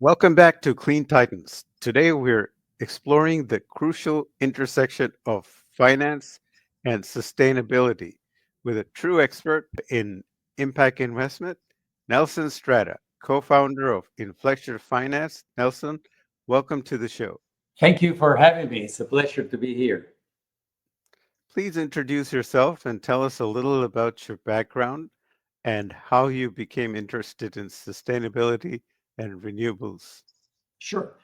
Welcome back to Clean Titans. Today we're exploring the crucial intersection of finance and sustainability with a true expert in impact investment, Nelson Stratta, co founder of Inflection Finance. Nelson, welcome to the show. Thank you for having me. It's a pleasure to be here. Please introduce yourself and tell us a little about your background and how you became interested in sustainability and renewables. Sure.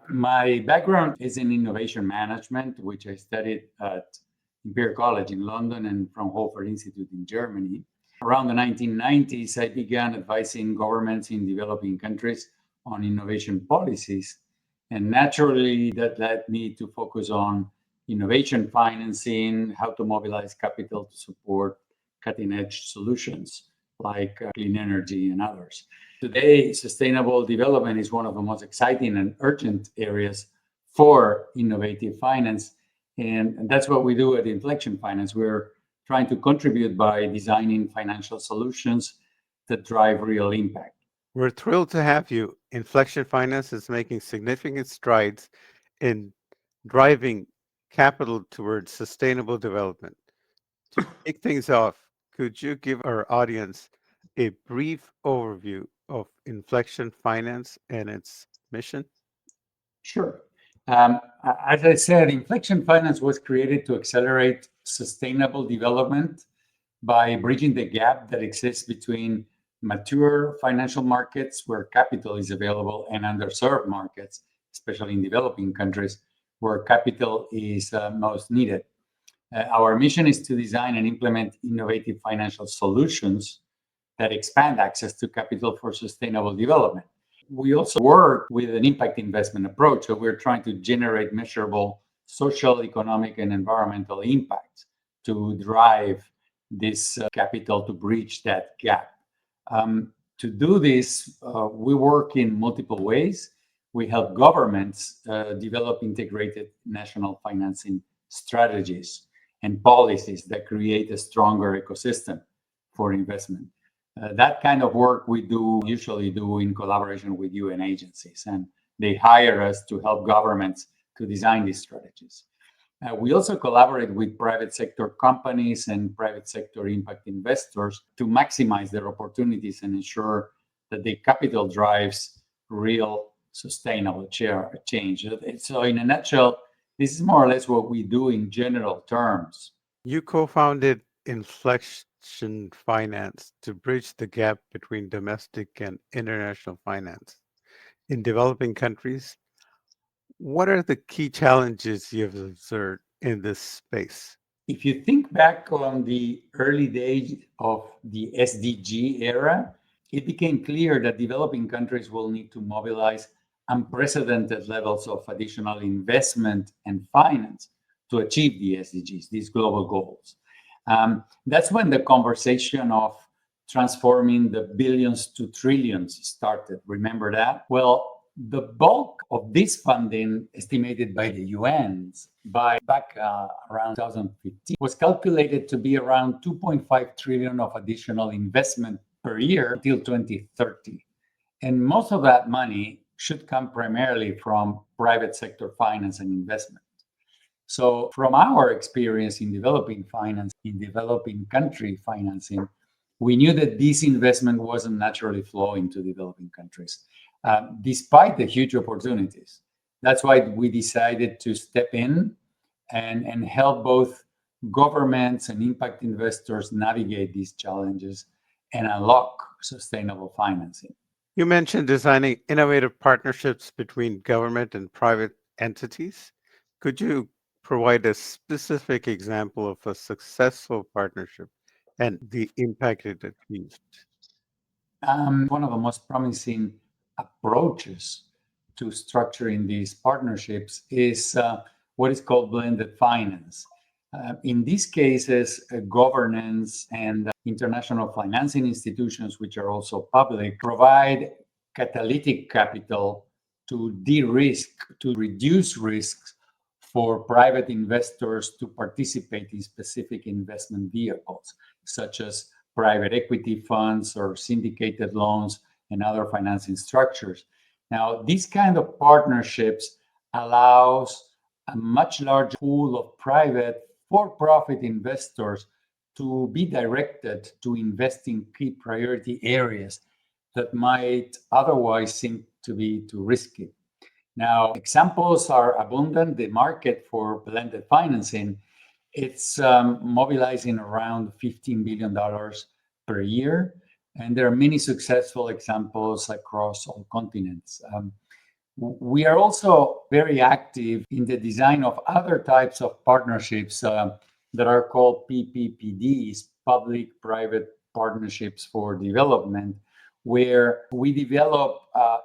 My background is in innovation management, which I studied at Imperial College in London and Fraunhofer Institute in Germany. Around the 1990s, I began advising governments in developing countries on innovation policies. And naturally, that led me to focus on innovation financing, how to mobilize capital to support cutting edge solutions like clean energy and others. Today, sustainable development is one of the most exciting and urgent areas for innovative finance. And that's what we do at Inflection Finance. We're trying to contribute by designing financial solutions that drive real impact. We're thrilled to have you. Inflection Finance is making significant strides in driving capital towards sustainable development. To kick things off, could you give our audience a brief overview of Inflection Finance and its mission? Sure. Um, as I said, Inflection Finance was created to accelerate sustainable development by bridging the gap that exists between mature financial markets where capital is available and underserved markets, especially in developing countries where capital is most needed. Our mission is to design and implement innovative financial solutions that expand access to capital for sustainable development. We also work with an impact investment approach. So we're trying to generate measurable social, economic, and environmental impacts to drive this capital to bridge that gap. To do this, we work in multiple ways. We help governments develop integrated national financing strategies and policies that create a stronger ecosystem for investment. That kind of work we usually do in collaboration with UN agencies, and they hire us to help governments to design these strategies. We also collaborate with private sector companies and private sector impact investors to maximize their opportunities and ensure that the capital drives real sustainable change. So, in a nutshell, this is more or less what we do in general terms. You co founded Inflection Finance to bridge the gap between domestic and international finance. In developing countries, what are the key challenges you've observed in this space? If you think back on the early days of the SDG era, it became clear that developing countries will need to mobilize unprecedented levels of additional investment and finance to achieve the SDGs, these global goals. That's when the conversation of transforming the billions to trillions started. Remember that? Well, the bulk of this funding, estimated by the UNs by back around 2015, was calculated to be around 2.5 trillion of additional investment per year until 2030. And most of that money should come primarily from private sector finance and investment. So, from our experience in developing finance, in developing country financing, we knew that this investment wasn't naturally flowing to developing countries, despite the huge opportunities. That's why we decided to step in and help both governments and impact investors navigate these challenges and unlock sustainable financing. You mentioned designing innovative partnerships between government and private entities. Could you provide a specific example of a successful partnership and the impact it achieved? One of the most promising approaches to structuring these partnerships is what is called blended finance. In these cases, governance and international financing institutions, which are also public, provide catalytic capital to de-risk, to reduce risks for private investors to participate in specific investment vehicles, such as private equity funds or syndicated loans and other financing structures. Now, these kind of partnerships allows a much larger pool of private for-profit investors to be directed to invest in key priority areas that might otherwise seem to be too risky. Now, examples are abundant. The market for blended financing, it's mobilizing around $15 billion per year. And there are many successful examples across all continents. We are also very active in the design of other types of partnerships that are called PPPDs, public-private partnerships for development, where we develop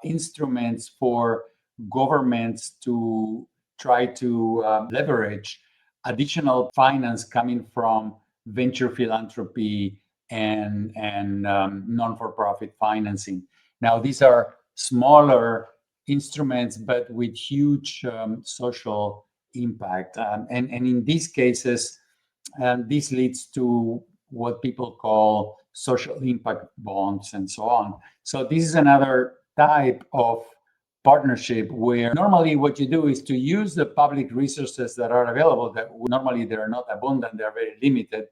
instruments for governments to try to leverage additional finance coming from venture philanthropy and non-for-profit financing. Now, these are smaller instruments, but with huge social impact. And in these cases, this leads to what people call social impact bonds and so on. So this is another type of partnership where normally what you do is to use the public resources that are available, that normally they are not abundant, they are very limited,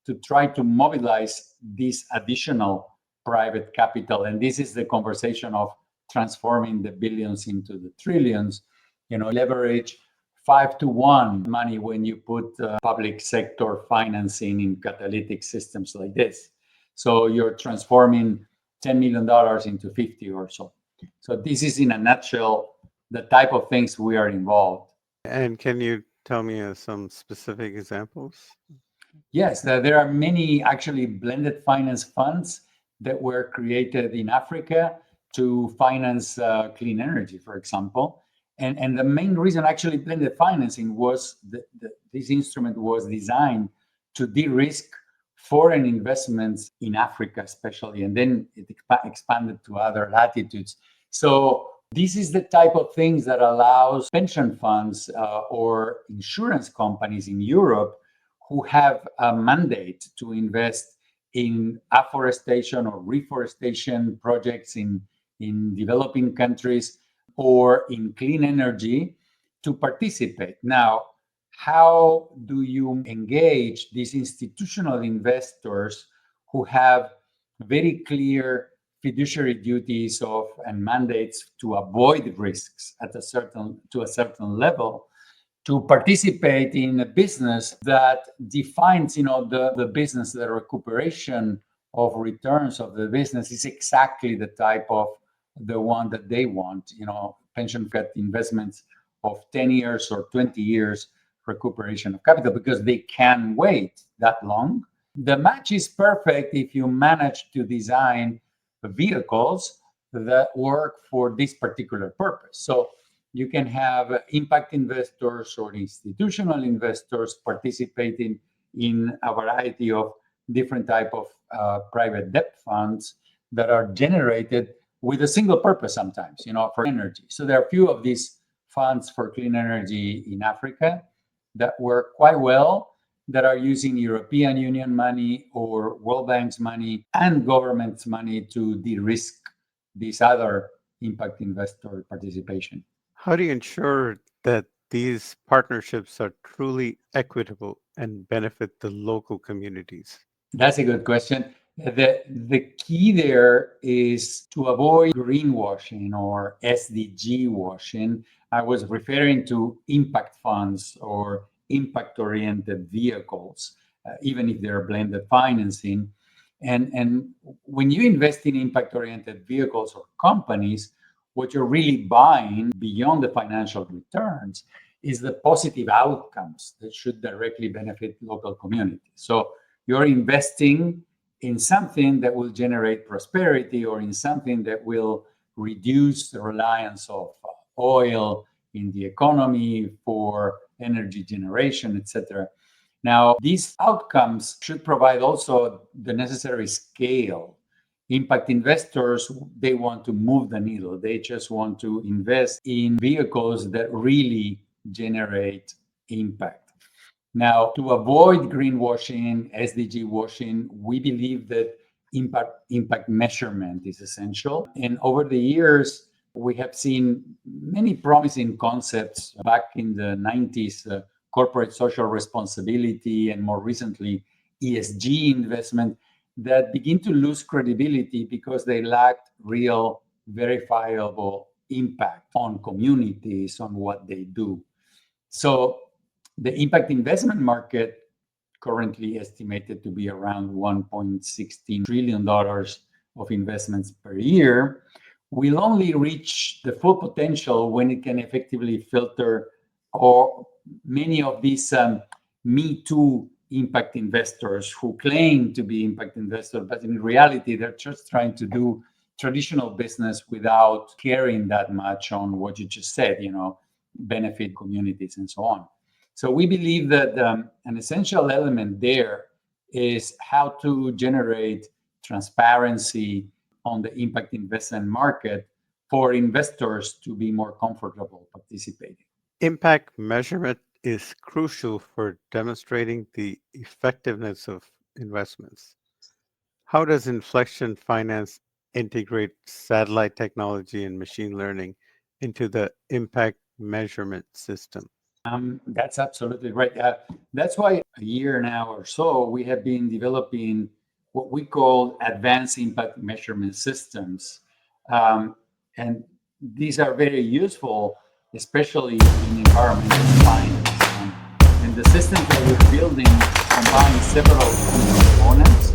to try to mobilize this additional private capital. And this is the conversation of transforming the billions into the trillions. Leverage 5 to 1 money when you put public sector financing in catalytic systems like this. So you're transforming $10 million into 50 or so. So this is in a nutshell the type of things we are involved. And can you tell me some specific examples? Yes, there are many actually blended finance funds that were created in Africa to finance clean energy, for example. And the main reason actually blended financing was this instrument was designed to de-risk foreign investments in Africa, especially, and then it expanded to other latitudes. So this is the type of things that allows pension funds or insurance companies in Europe who have a mandate to invest in afforestation or reforestation projects in developing countries or in clean energy to participate. Now, how do you engage these institutional investors who have very clear fiduciary duties of and mandates to avoid risks at a certain level, to participate in a business that defines, the business, the recuperation of returns of the business is exactly the type of the one that they want, pension fund investments of 10 years or 20 years recuperation of capital, because they can wait that long. The match is perfect if you manage to design vehicles that work for this particular purpose. So you can have impact investors or institutional investors participating in a variety of different type of private debt funds that are generated with a single purpose sometimes, for energy. So there are a few of these funds for clean energy in Africa that work quite well, that are using European Union money or World Bank's money and government's money to de-risk this other impact investor participation. How do you ensure that these partnerships are truly equitable and benefit the local communities? That's a good question. The key there is to avoid greenwashing or SDG washing. I was referring to impact funds or impact oriented vehicles, even if they're blended financing. And when you invest in impact oriented vehicles or companies, what you're really buying beyond the financial returns is the positive outcomes that should directly benefit local communities. So you're investing in something that will generate prosperity or in something that will reduce the reliance of oil in the economy for energy generation, etc. Now, these outcomes should provide also the necessary scale. Impact investors, they want to move the needle. They just want to invest in vehicles that really generate impact. Now, to avoid greenwashing, SDG washing, we believe that impact measurement is essential. And over the years, We have seen many promising concepts back in the 90s, corporate social responsibility, and more recently, ESG investment, that begin to lose credibility because they lacked real verifiable impact on communities, on what they do. So the impact investment market currently estimated to be around $1.16 trillion of investments per year, will only reach the full potential when it can effectively filter or many of these Me Too impact investors who claim to be impact investors, but in reality, they're just trying to do traditional business without caring that much on what you just said, benefit communities and so on. So we believe that an essential element there is how to generate transparency on the impact investment market for investors to be more comfortable participating. Impact measurement is crucial for demonstrating the effectiveness of investments. How does Inflection Finance integrate satellite technology and machine learning into the impact measurement system? That's absolutely right. That's why a year now or so, we have been developing what we call advanced impact measurement systems. And these are very useful, especially in environmental finance. And the systems that we're building combine several components.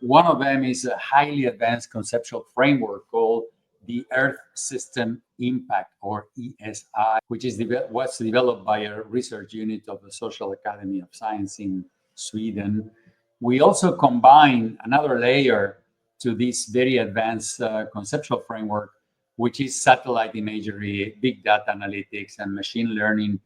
One of them is a highly advanced conceptual framework called the Earth System Impact, or ESI, which was developed by a research unit of the Social Academy of Science in Sweden. We also combine another layer to this very advanced conceptual framework, which is satellite imagery, big data analytics, and machine learning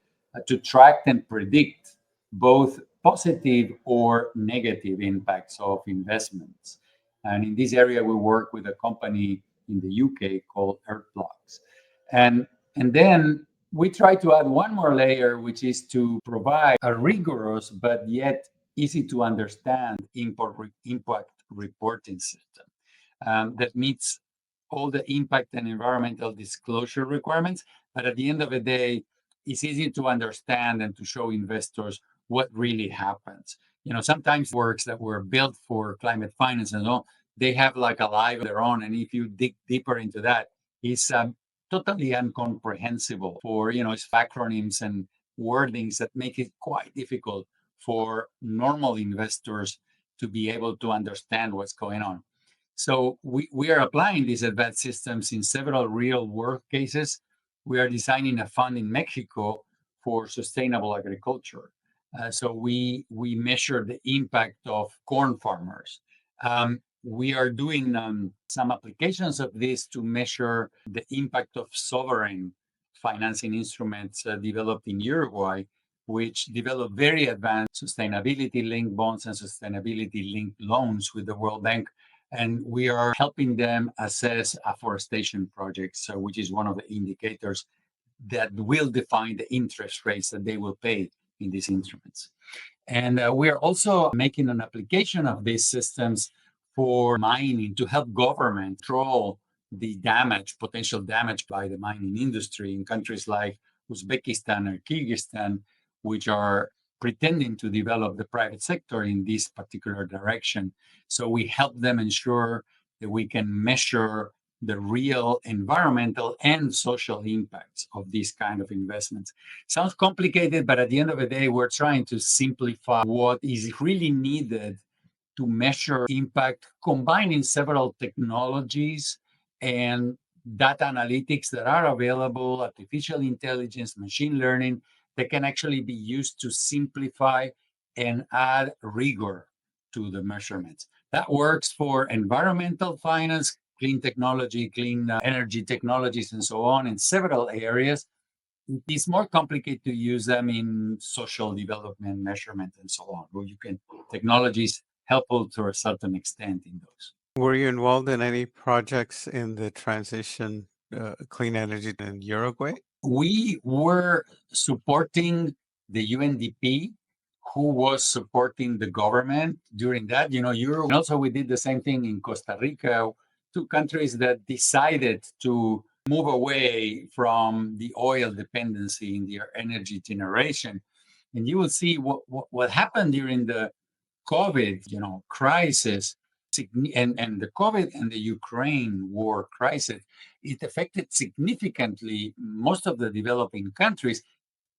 to track and predict both positive or negative impacts of investments. And in this area, we work with a company in the UK called Earthblocks. And then we try to add one more layer, which is to provide a rigorous but yet easy to understand impact reporting system that meets all the impact and environmental disclosure requirements. But at the end of the day, it's easy to understand and to show investors what really happens. Sometimes works that were built for climate finance and all, they have like a life of their own. And if you dig deeper into that, it's totally incomprehensible for, it's acronyms and wordings that make it quite difficult for normal investors to be able to understand what's going on. So we are applying these advanced systems in several real world cases. We are designing a fund in Mexico for sustainable agriculture. So we measure the impact of corn farmers. We are doing some applications of this to measure the impact of sovereign financing instruments developed in Uruguay, which develop very advanced sustainability-linked bonds and sustainability-linked loans with the World Bank. And we are helping them assess afforestation projects, which is one of the indicators that will define the interest rates that they will pay in these instruments. And we are also making an application of these systems for mining to help government control the potential damage by the mining industry in countries like Uzbekistan or Kyrgyzstan, which are pretending to develop the private sector in this particular direction. So we help them ensure that we can measure the real environmental and social impacts of these kind of investments. Sounds complicated, but at the end of the day, we're trying to simplify what is really needed to measure impact, combining several technologies and data analytics that are available, artificial intelligence, machine learning, that can actually be used to simplify and add rigor to the measurements. That works for environmental finance, clean technology, clean energy technologies, and so on in several areas. It's more complicated to use them in social development measurement and so on, where technologies helpful to a certain extent in those. Were you involved in any projects in the transition clean energy in Uruguay? We were supporting the UNDP, who was supporting the government during that. Uruguay. And also, we did the same thing in Costa Rica, two countries that decided to move away from the oil dependency in their energy generation. And you will see what happened during the COVID, crisis, and the COVID and the Ukraine war crisis. It affected significantly most of the developing countries,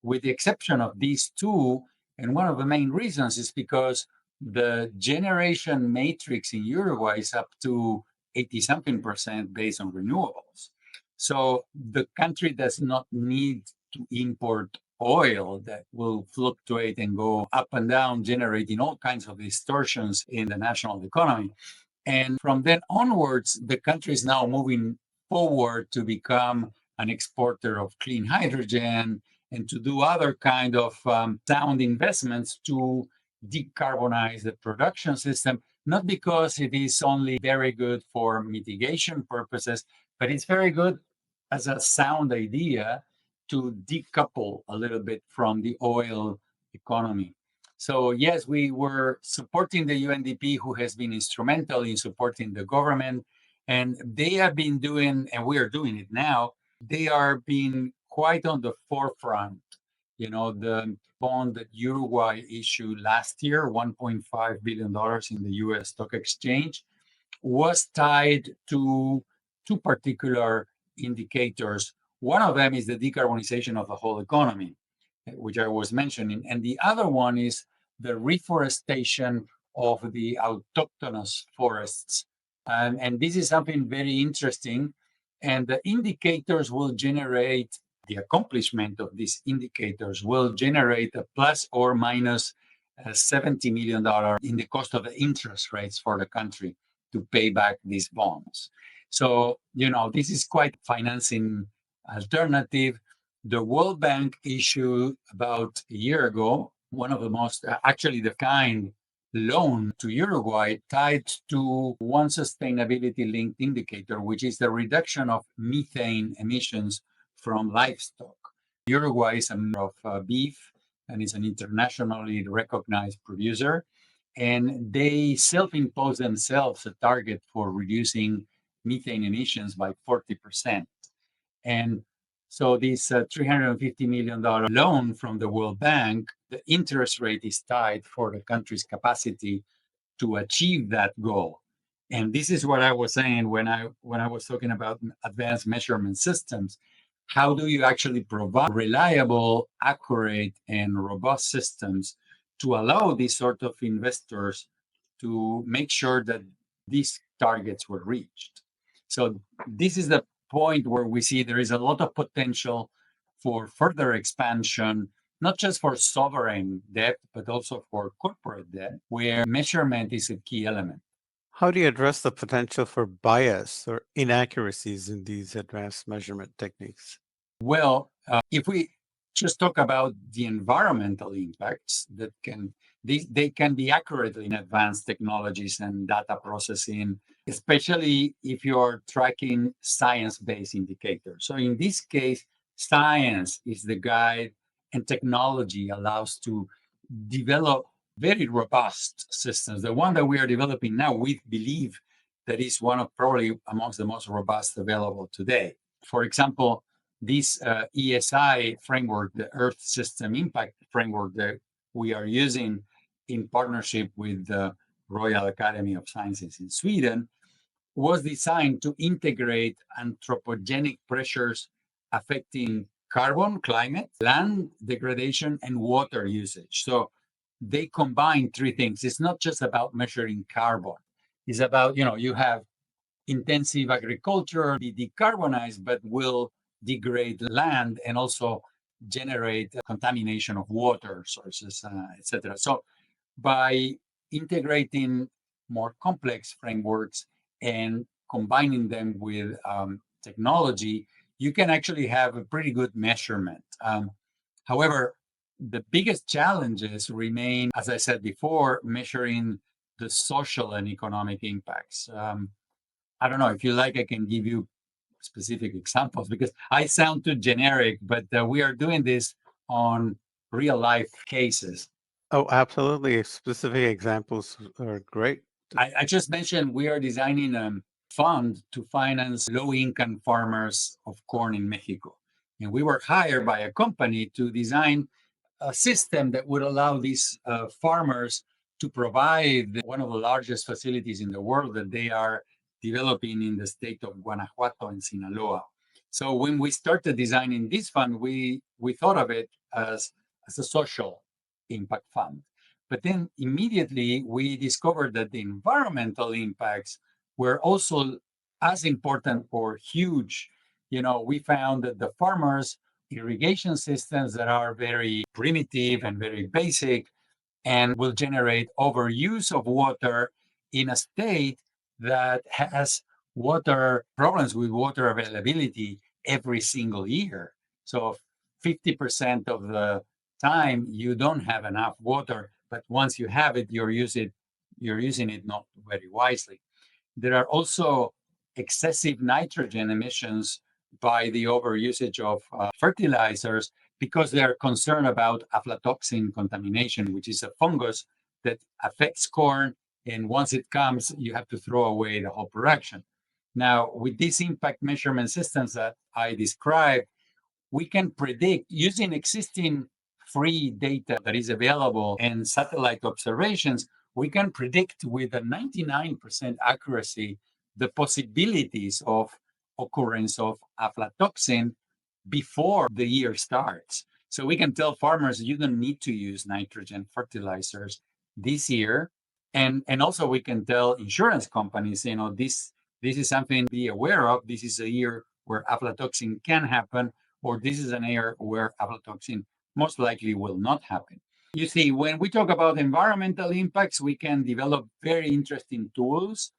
with the exception of these two. And one of the main reasons is because the generation matrix in Uruguay is up to 80 something percent based on renewables. So the country does not need to import oil that will fluctuate and go up and down, generating all kinds of distortions in the national economy. And from then onwards, the country is now moving forward to become an exporter of clean hydrogen and to do other kind of sound investments to decarbonize the production system, not because it is only very good for mitigation purposes, but it's very good as a sound idea to decouple a little bit from the oil economy. So yes, we were supporting the UNDP, who has been instrumental in supporting the government, and they have been doing, and we are doing it now, they are being quite on the forefront. The bond that Uruguay issued last year, $1.5 billion in the US stock exchange, was tied to two particular indicators. One of them is the decarbonization of the whole economy, which I was mentioning, and the other one is the reforestation of the autochthonous forests. And this is something very interesting. And the indicators will generate, the accomplishment of these indicators will generate a plus or minus $70 million in the cost of the interest rates for the country to pay back these bonds. So, this is quite financing alternative. The World Bank issued about a year ago one of the most, actually the kind loan to Uruguay tied to one sustainability linked indicator, which is the reduction of methane emissions from livestock. Uruguay is a member of beef and is an internationally recognized producer. And they self-impose themselves a target for reducing methane emissions by 40%. And so this $350 million loan from the World Bank, the interest rate is tied for the country's capacity to achieve that goal. And this is what I was saying when I was talking about advanced measurement systems. How do you actually provide reliable, accurate, and robust systems to allow these sort of investors to make sure that these targets were reached? So this is the point where we see there is a lot of potential for further expansion, not just for sovereign debt, but also for corporate debt, where measurement is a key element. How do you address the potential for bias or inaccuracies in these advanced measurement techniques? Well, if we just talk about the environmental impacts that they can be accurately in advanced technologies and data processing, especially if you're tracking science-based indicators. So in this case, science is the guide, and technology allows to develop very robust systems. The one that we are developing now, we believe that is one of probably amongst the most robust available today. For example, this ESI framework, the Earth System Impact Framework that we are using in partnership with the Royal Academy of Sciences in Sweden, was designed to integrate anthropogenic pressures affecting carbon, climate, land degradation, and water usage. So they combine three things. It's not just about measuring carbon. It's about, you have intensive agriculture, be decarbonized, but will degrade land and also generate contamination of water sources, etc. So by integrating more complex frameworks and combining them with technology, you can actually have a pretty good measurement. However, the biggest challenges remain, as I said before, measuring the social and economic impacts. I don't know if you like, I can give you specific examples because I sound too generic, but we are doing this on real life cases. Oh, absolutely. Specific examples are great. I just mentioned we are designing fund to finance low-income farmers of corn in Mexico. And we were hired by a company to design a system that would allow these farmers to provide one of the largest facilities in the world that they are developing in the state of Guanajuato and Sinaloa. So when we started designing this fund, we thought of it as a social impact fund. But then immediately we discovered that the environmental impacts were also as important or huge. We found that the farmers irrigation systems that are very primitive and very basic and will generate overuse of water in a state that has water problems with water availability every single year. So 50% of the time you don't have enough water, but once you have it, you're using it not very wisely. There are also excessive nitrogen emissions by the overusage of fertilizers because they are concerned about aflatoxin contamination, which is a fungus that affects corn. And once it comes, you have to throw away the whole production. Now, with these impact measurement systems that I described, we can predict using existing free data that is available and satellite observations, we can predict with a 99% accuracy the possibilities of occurrence of aflatoxin before the year starts. So we can tell farmers you don't need to use nitrogen fertilizers this year. And also we can tell insurance companies, this is something to be aware of. This is a year where aflatoxin can happen, or this is an year where aflatoxin most likely will not happen. You see, when we talk about environmental impacts, we can develop very interesting tools.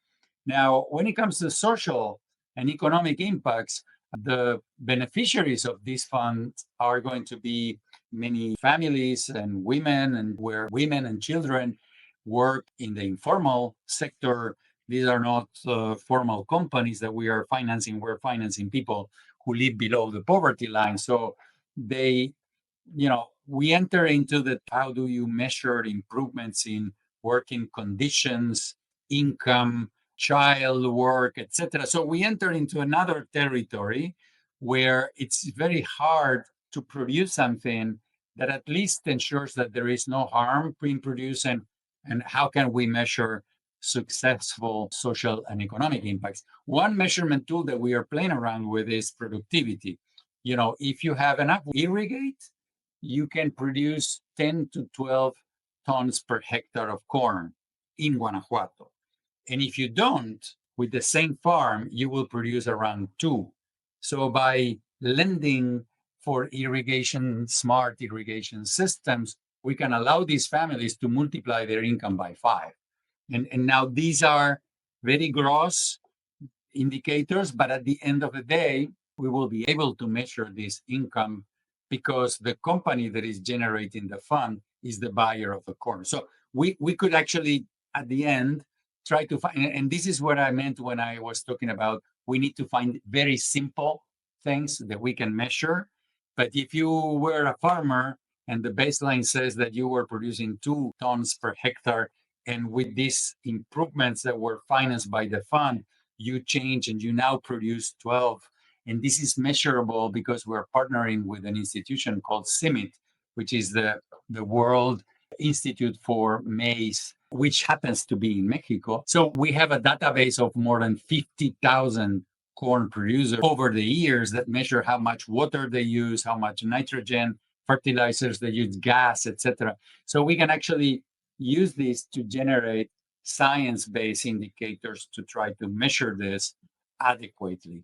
Now, when it comes to social and economic impacts, the beneficiaries of these funds are going to be many families and women, and where women and children work in the informal sector. These are not formal companies that we are financing. We're financing people who live below the poverty line. So they, we enter into the how do you measure improvements in working conditions, income, child work, etc. So we enter into another territory where it's very hard to produce something that at least ensures that there is no harm being produced, and how can we measure successful social and economic impacts. One measurement tool that we are playing around with is productivity. If you have enough irrigate, you can produce 10 to 12 tons per hectare of corn in Guanajuato. And if you don't, with the same farm, you will produce around 2. So by lending for irrigation, smart irrigation systems, we can allow these families to multiply their income by 5. And now these are very gross indicators, but at the end of the day, we will be able to measure this income because the company that is generating the fund is the buyer of the corn. So we could actually, at the end, try to find, and this is what I meant when I was talking about, we need to find very simple things that we can measure. But if you were a farmer and the baseline says that you were producing 2 tons per hectare, and with these improvements that were financed by the fund, you change and you now produce 12. And this is measurable because we're partnering with an institution called CIMIT, which is the World Institute for Maize, which happens to be in Mexico. So we have a database of more than 50,000 corn producers over the years that measure how much water they use, how much nitrogen, fertilizers they use, gas, etc. So we can actually use this to generate science-based indicators to try to measure this adequately.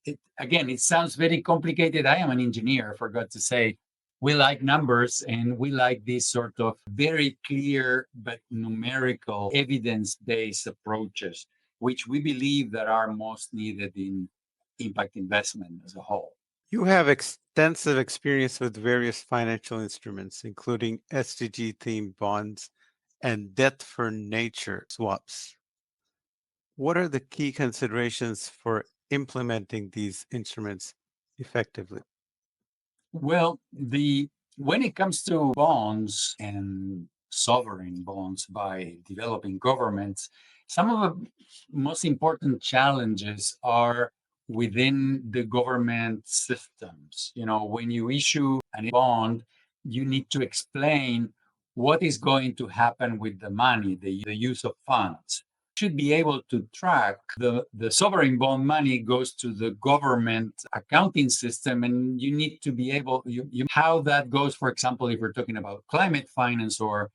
It sounds very complicated. I am an engineer, I forgot to say. We like numbers and we like these sort of very clear but numerical evidence-based approaches, which we believe that are most needed in impact investment as a whole. You have extensive experience with various financial instruments, including SDG-themed bonds and debt for nature swaps. What are the key considerations for implementing these instruments effectively? Well, when it comes to bonds and sovereign bonds by developing governments, some of the most important challenges are within the government systems. When you issue a bond, you need to explain what is going to happen with the money, the use of funds. Should be able to track the sovereign bond money goes to the government accounting system, and you need to be able how that goes. For example, if we're talking about climate finance or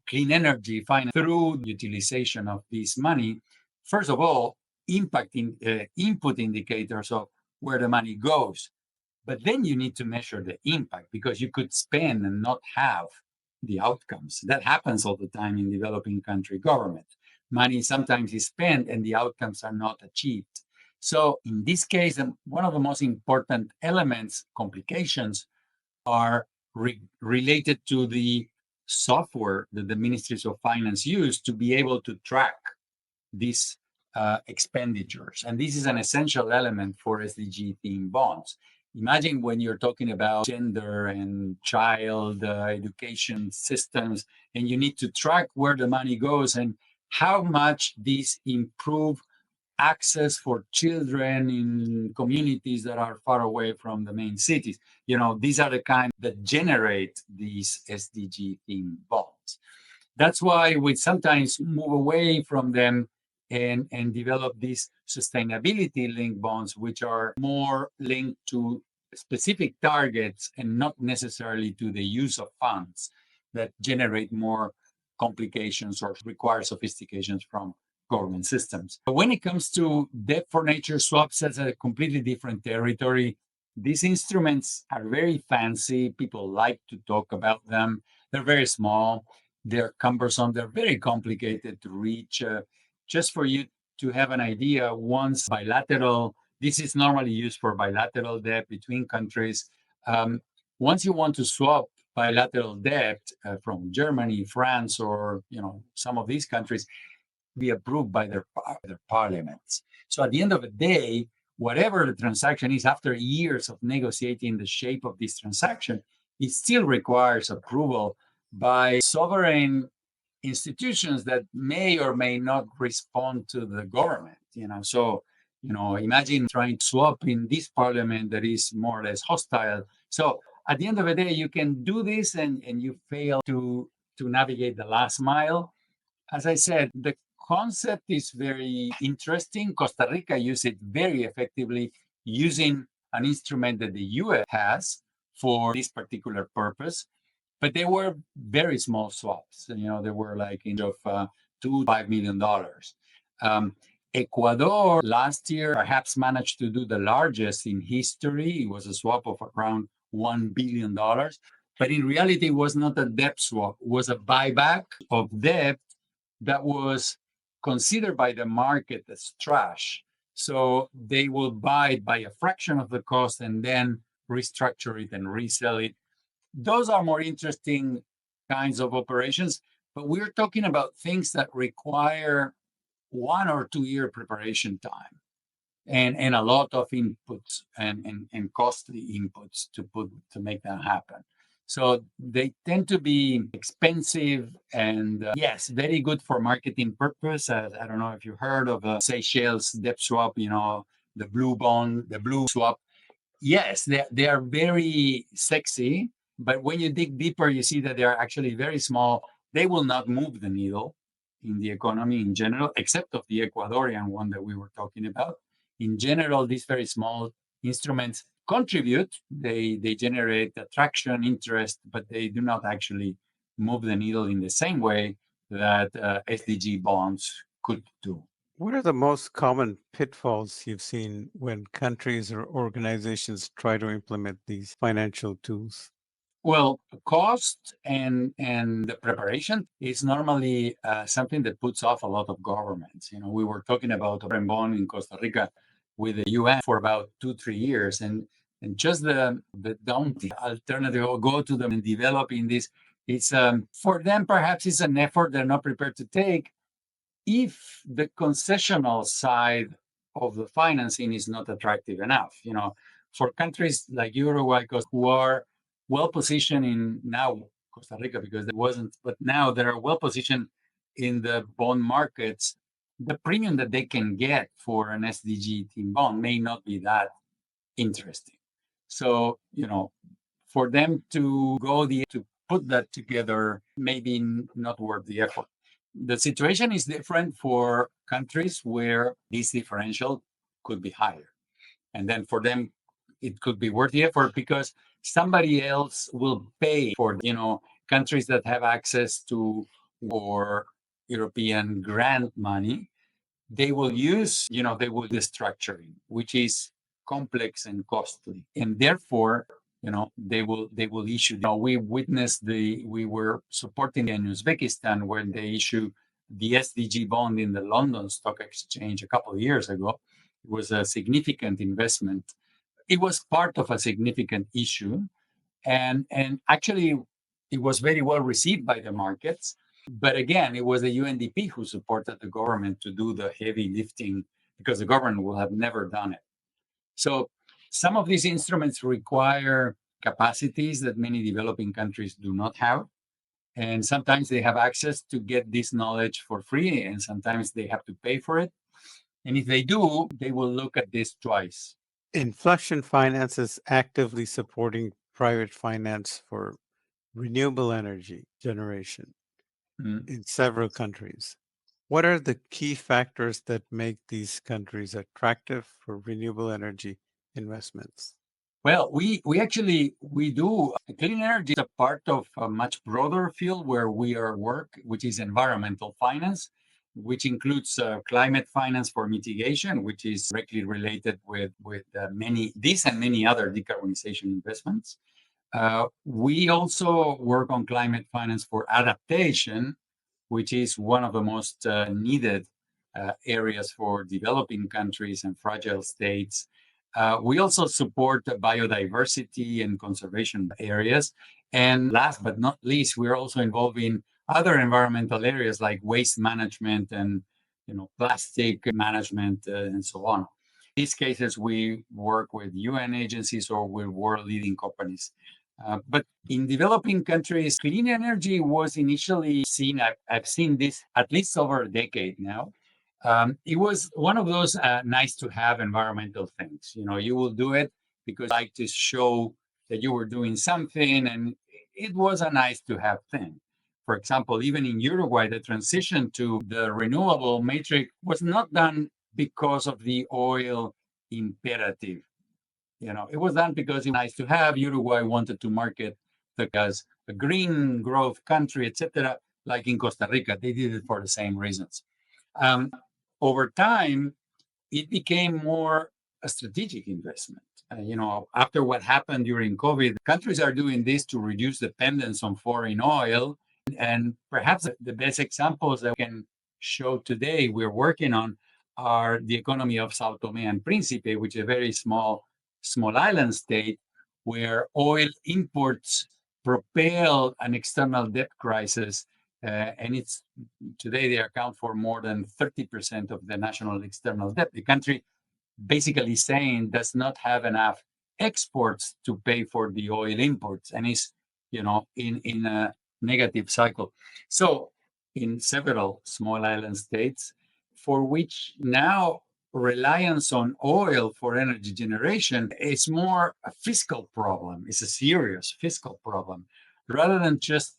clean energy finance through utilization of this money, first of all, impacting input indicators of where the money goes. But then you need to measure the impact, because you could spend and not have the outcomes. That happens all the time in developing country government. Money sometimes is spent and the outcomes are not achieved. So in this case, one of the most important elements, complications, are related to the software that the ministries of finance use to be able to track these expenditures. And this is an essential element for SDG themed bonds. Imagine when you're talking about gender and child education systems, and you need to track where the money goes and how much these improve access for children in communities that are far away from the main cities. These are the kind that generate these SDG themed bonds. That's why we sometimes move away from them and develop these sustainability linked bonds, which are more linked to specific targets and not necessarily to the use of funds that generate more complications or require sophistications from government systems. But when it comes to debt for nature swaps, that's a completely different territory. These instruments are very fancy. People like to talk about them. They're very small. They're cumbersome. They're very complicated to reach. Just for you to have an idea, this is normally used for bilateral debt between countries. Once you want to swap bilateral debt from Germany, France, or some of these countries, be approved by their parliaments. So at the end of the day, whatever the transaction is, after years of negotiating the shape of this transaction, it still requires approval by sovereign institutions that may or may not respond to the government. So imagine trying to swap in this parliament that is more or less hostile. So at the end of the day, you can do this and you fail to navigate the last mile. As I said, the concept is very interesting. Costa Rica used it very effectively, using an instrument that the US has for this particular purpose. But they were very small swaps. They were like in of $2 to $5 million. Ecuador last year perhaps managed to do the largest in history. It was a swap of around $1 billion. But in reality, it was not a debt swap. It was a buyback of debt that was considered by the market as trash. So they will buy it by a fraction of the cost and then restructure it and resell it. Those are more interesting kinds of operations, but we're talking about things that require 1 or 2 year preparation time and a lot of inputs and costly inputs to make that happen. So they tend to be expensive and yes, very good for marketing purpose. I don't know if you heard of Seychelles debt swap, the blue bond, the blue swap. Yes, they are very sexy, but when you dig deeper, you see that they are actually very small. They will not move the needle in the economy in general, except of the Ecuadorian one that we were talking about. In general, these very small instruments contribute. They generate attraction, interest, but they do not actually move the needle in the same way that SDG bonds could do. What are the most common pitfalls you've seen when countries or organizations try to implement these financial tools? Well, cost and the preparation is normally something that puts off a lot of governments. We were talking about a bond in Costa Rica with the UN for about 2-3 years, and just the daunting alternative or go to them and developing this. It's for them perhaps it's an effort they're not prepared to take if the concessional side of the financing is not attractive enough. For countries like Uruguay, who are well positioned in now Costa Rica because there wasn't, but now they are well positioned in the bond markets. The premium that they can get for an SDG team bond may not be that interesting. So, for them to to put that together, maybe not worth the effort. The situation is different for countries where this differential could be higher. And then for them, it could be worth the effort because somebody else will pay for, countries that have access to or European grant money. They will use, they will do structuring, which is complex and costly. And therefore, they will issue. We were supporting in Uzbekistan when they issued the SDG bond in the London Stock Exchange a couple of years ago. It was a significant investment. It was part of a significant issue, and actually, it was very well received by the markets. But again, it was the UNDP who supported the government to do the heavy lifting because the government will have never done it. So some of these instruments require capacities that many developing countries do not have. And sometimes they have access to get this knowledge for free, and sometimes they have to pay for it. And if they do, they will look at this twice. Inflection Finance is actively supporting private finance for renewable energy generation Mm. in several countries. What are the key factors that make these countries attractive for renewable energy investments? Well, we actually we do clean energy is a part of a much broader field where we are work, which is environmental finance, which includes climate finance for mitigation, which is directly related with many these and many other decarbonization investments. We also work on climate finance for adaptation, which is one of the most needed areas for developing countries and fragile states. We also support biodiversity and conservation areas. And last but not least, we're also involved in other environmental areas like waste management and plastic management and so on. In these cases, we work with UN agencies or with world leading companies. But in developing countries, clean energy was initially seen, I've seen this at least over a decade now. It was one of those nice to have environmental things. You will do it because you like to show that you were doing something, and it was a nice to have thing. For example, even in Uruguay, the transition to the renewable matrix was not done because of the oil imperative. It was done because it was nice to have. Uruguay wanted to market as a green growth country, etc. Like in Costa Rica, they did it for the same reasons. Um, Over time, it became more a strategic investment. After what happened during COVID, countries are doing this to reduce dependence on foreign oil. And perhaps the best examples that we can show today we're working on are the economy of Sao Tome and Principe, which is a very small island state where oil imports propel an external debt crisis. And it's today they account for more than 30% of the national external debt. The country basically saying does not have enough exports to pay for the oil imports and is in a negative cycle. So in several small island states for which now reliance on oil for energy generation is more a fiscal problem. It's a serious fiscal problem rather than just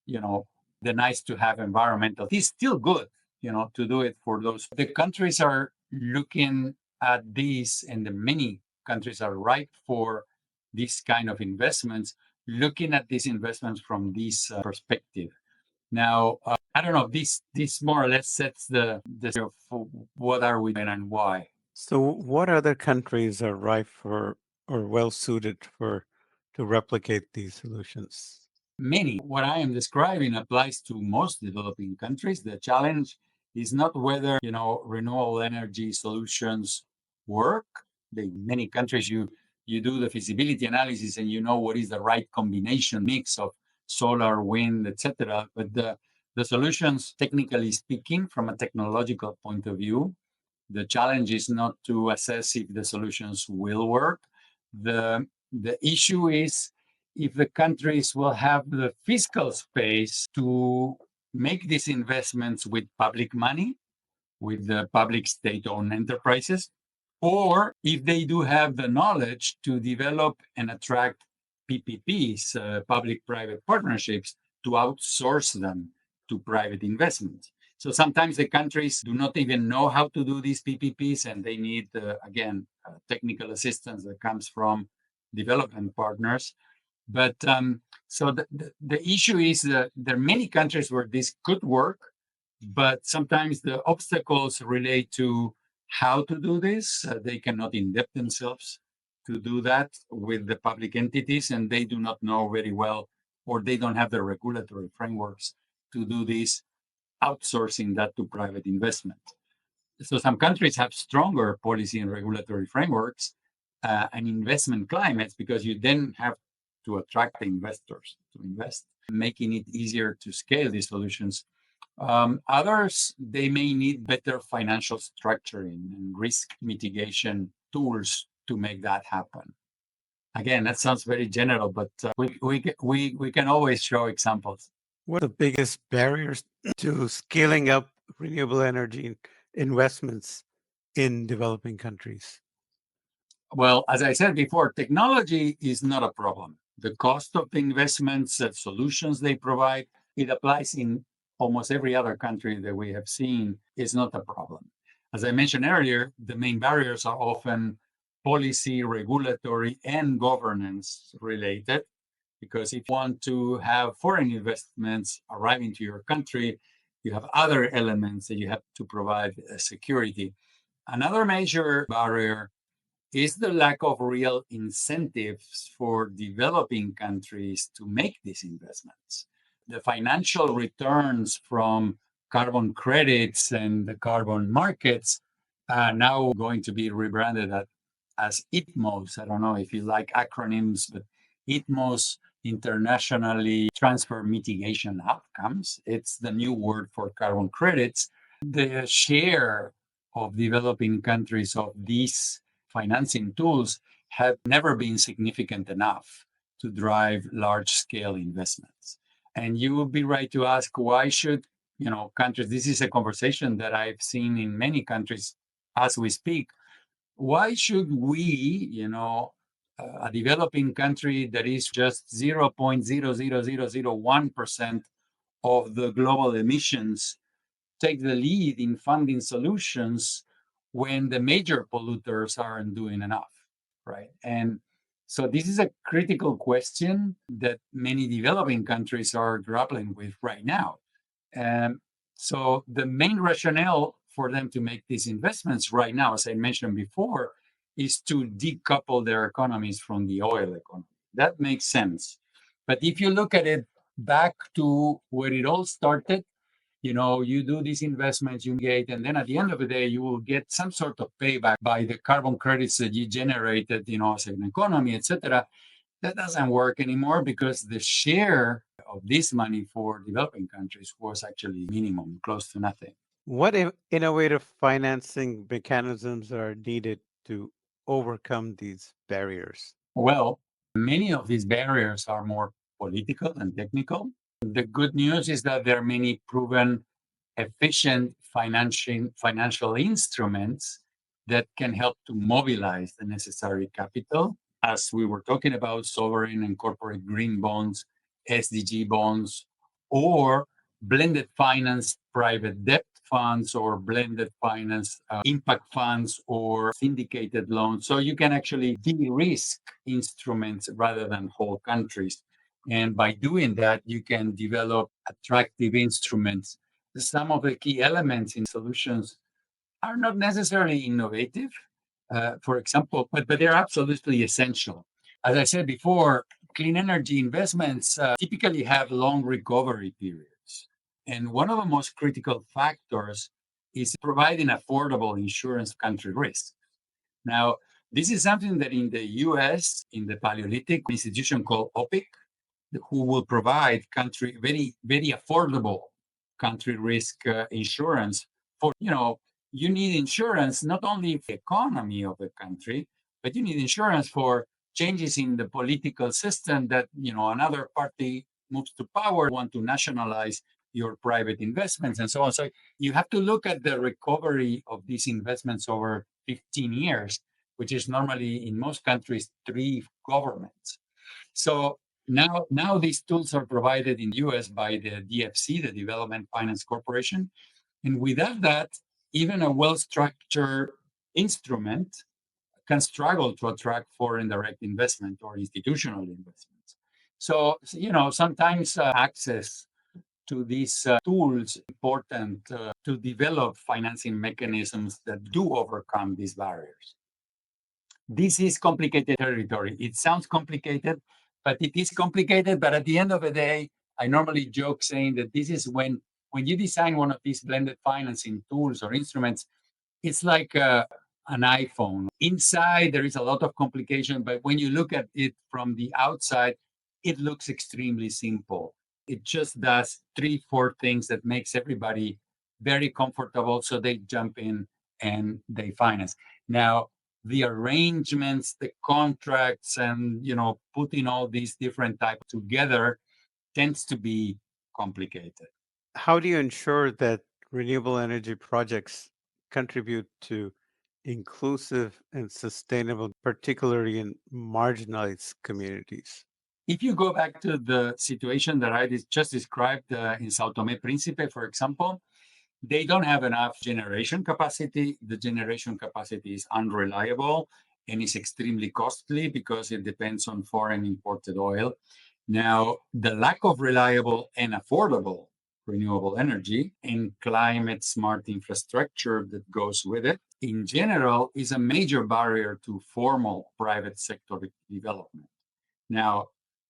the nice to have environmental. It's still good to do it for those. The countries are looking at these, and the many countries are ripe for this kind of investments, looking at these investments from this perspective. Now, I don't know. This more or less sets the of what are we doing and why. So, what other countries are ripe for or well suited for to replicate these solutions? Many. What I am describing applies to most developing countries. The challenge is not whether renewable energy solutions work. Many countries you do the feasibility analysis and you know what is the right combination mix of solar, wind, etc. But the solutions, technically speaking, from a technological point of view, the challenge is not to assess if the solutions will work. The issue is if the countries will have the fiscal space to make these investments with public money, with the public state-owned enterprises, or if they do have the knowledge to develop and attract PPPs, public-private partnerships, to outsource them to private investment. So sometimes the countries do not even know how to do these PPPs, and they need, again, technical assistance that comes from development partners. But so the issue is that there are many countries where this could work, but sometimes the obstacles relate to how to do this. They cannot indebt themselves to do that with the public entities, and they do not know very well, or they don't have the regulatory frameworks to do this, outsourcing that to private investment. So some countries have stronger policy and regulatory frameworks and investment climates, because you then have to attract investors to invest, making it easier to scale these solutions. Others, they may need better financial structuring and risk mitigation tools to make that happen. Again, that sounds very general, but we can always show examples. What are the biggest barriers to scaling up renewable energy investments in developing countries? Well, as I said before, technology is not a problem. The cost of the investments, the solutions they provide, it applies in almost every other country that we have seen, is not a problem. As I mentioned earlier, the main barriers are often policy, regulatory, and governance related. Because if you want to have foreign investments arriving to your country, you have other elements that you have to provide security. Another major barrier is the lack of real incentives for developing countries to make these investments. The financial returns from carbon credits and the carbon markets are now going to be rebranded as ITMOs. I don't know if you like acronyms, but ITMOs, internationally transfer mitigation outcomes. It's the new word for carbon credits. The share of developing countries of these financing tools have never been significant enough to drive large-scale investments. And you would be right to ask, why should countries? This is a conversation that I've seen in many countries as we speak. Why should we, a developing country that is just 0.00001% of the global emissions, take the lead in funding solutions when the major polluters aren't doing enough, right? And so this is a critical question that many developing countries are grappling with right now. So the main rationale for them to make these investments right now, as I mentioned before, is to decouple their economies from the oil economy. That makes sense. But if you look at it back to where it all started, you do these investments, you engage, and then at the end of the day, you will get some sort of payback by the carbon credits that you generated, as an economy, etc. That doesn't work anymore, because the share of this money for developing countries was actually minimum, close to nothing. What innovative financing mechanisms are needed to overcome these barriers? Well, many of these barriers are more political and technical. The good news is that there are many proven efficient financial instruments that can help to mobilize the necessary capital. As we were talking about, sovereign and corporate green bonds, SDG bonds, or blended finance private debt funds, or blended finance impact funds, or syndicated loans. So you can actually de-risk instruments rather than whole countries. And by doing that, you can develop attractive instruments. Some of the key elements in solutions are not necessarily innovative, for example, but they're absolutely essential. As I said before, clean energy investments typically have long recovery periods. And one of the most critical factors is providing affordable insurance of country risk. Now, this is something that in the US, in the Paleolithic institution called OPIC, who will provide country very, very affordable country risk insurance for, you need insurance not only for the economy of the country, but you need insurance for changes in the political system that, another party moves to power, want to nationalize your private investments and so on. So you have to look at the recovery of these investments over 15 years, which is normally in most countries 3 governments. So now these tools are provided in the US by the DFC, the Development Finance Corporation. And without that, even a well-structured instrument can struggle to attract foreign direct investment or institutional investments. So, sometimes access to these tools is important to develop financing mechanisms that do overcome these barriers. This is complicated territory. It sounds complicated, but it is complicated. But at the end of the day, I normally joke saying that this is when you design one of these blended financing tools or instruments, it's like an iPhone. Inside, there is a lot of complication, but when you look at it from the outside, it looks extremely simple. It just does 3, 4 things that makes everybody very comfortable, so they jump in and they finance. Now, the arrangements, the contracts, and putting all these different types together tends to be complicated. How do you ensure that renewable energy projects contribute to inclusive and sustainable, particularly in marginalized communities? If you go back to the situation that I just described in Sao Tome Principe, for example, they don't have enough generation capacity. The generation capacity is unreliable and is extremely costly because it depends on foreign imported oil. Now, the lack of reliable and affordable renewable energy and climate smart infrastructure that goes with it, in general, is a major barrier to formal private sector development. Now,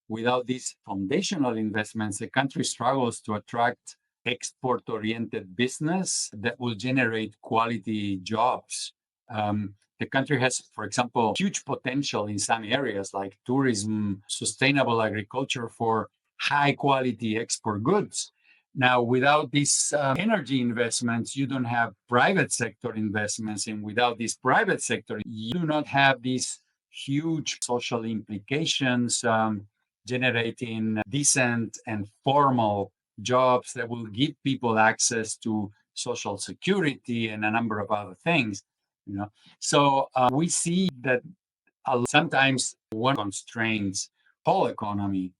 without these foundational investments, the country struggles to attract export-oriented business that will generate quality jobs. The country has, for example, huge potential in some areas like tourism, sustainable agriculture for high-quality export goods. Now, without these energy investments, you don't have private sector investments. And without this private sector, you do not have these huge social implications, generating decent and formal jobs that will give people access to social security and a number of other things. So we see that sometimes one constraints whole economy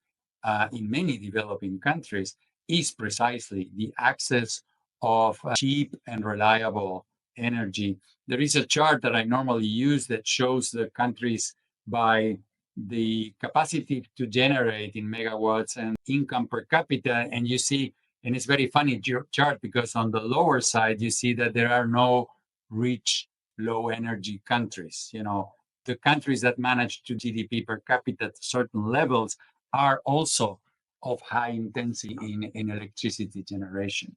in many developing countries is precisely the access of cheap and reliable energy. There is a chart that I normally use that shows the countries by the capacity to generate in megawatts and income per capita. And you see, and it's very funny chart because on the lower side, you see that there are no rich, low energy countries. The countries that manage to GDP per capita at certain levels are also of high intensity in electricity generation.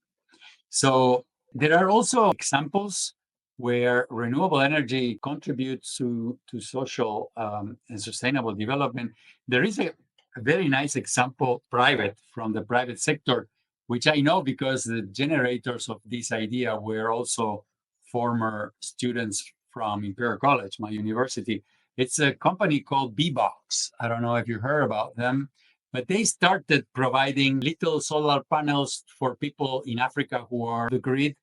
So there are also examples where renewable energy contributes to social and sustainable development. There is a very nice example from the private sector, which I know because the generators of this idea were also former students from Imperial College, my university. It's a company called Bbox. I don't know if you heard about them, but they started providing little solar panels for people in Africa who are the grid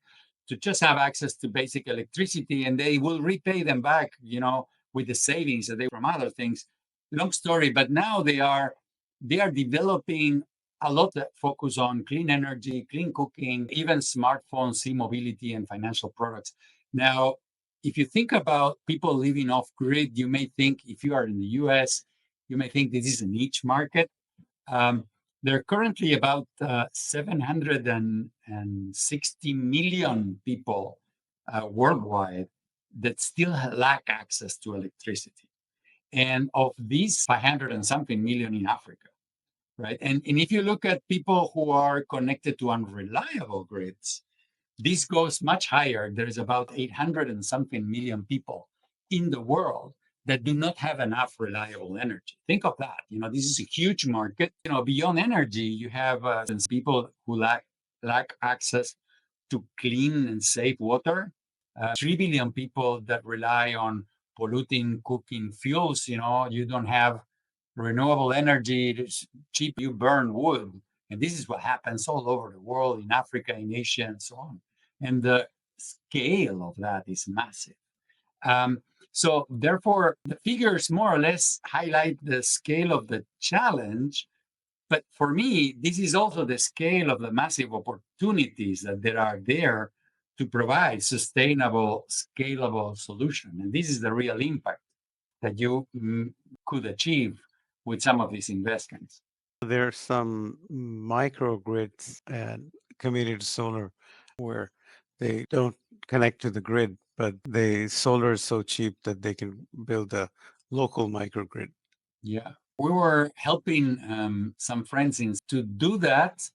to just have access to basic electricity, and they will repay them back, with the savings that they from other things. Long story, but now they are developing a lot that focus on clean energy, clean cooking, even smartphones, e-mobility, and financial products. Now, if you think about people living off grid, you may think if you are in the US, you may think this is a niche market. There are currently about 760 million people worldwide that still lack access to electricity. And of these, 500 and something million in Africa, right? And if you look at people who are connected to unreliable grids, this goes much higher. There is about 800 and something million people in the world that do not have enough reliable energy. Think of that. This is a huge market. Beyond energy, you have people who lack access to clean and safe water. 3 billion people that rely on polluting cooking fuels. You don't have renewable energy. It's cheap. You burn wood. And this is what happens all over the world, in Africa, in Asia, and so on. And the scale of that is massive. So therefore, the figures more or less highlight the scale of the challenge. But for me, this is also the scale of the massive opportunities that there are there to provide sustainable, scalable solution. And this is the real impact that you could achieve with some of these investments. There are some microgrids and community solar where they don't connect to the grid, but the solar is so cheap that they can build a local microgrid. Yeah. We were helping some friends to do that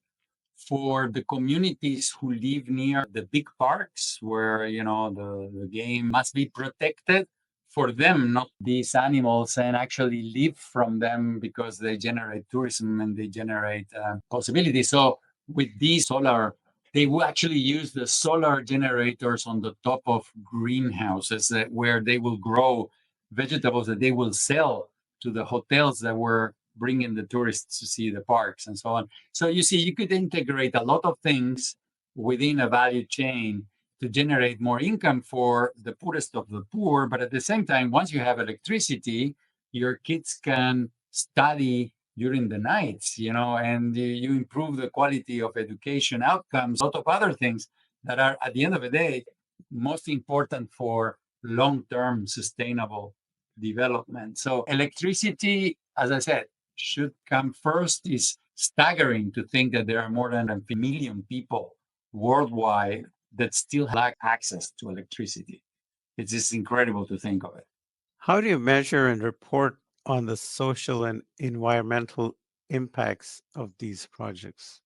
for the communities who live near the big parks where, the game must be protected, for them, not these animals, and actually live from them because they generate tourism and they generate possibilities. So with these solar, they will actually use the solar generators on the top of greenhouses where they will grow vegetables that they will sell to the hotels that were bringing the tourists to see the parks and so on. So you see, you could integrate a lot of things within a value chain to generate more income for the poorest of the poor. But at the same time, once you have electricity, your kids can study during the nights, and you improve the quality of education outcomes, a lot of other things that are, at the end of the day, most important for long-term sustainable development. So electricity, as I said, should come first. Is staggering to think that there are more than 1 million people worldwide that still lack access to electricity. It's just incredible to think of it. How do you measure and report on the social and environmental impacts of these projects?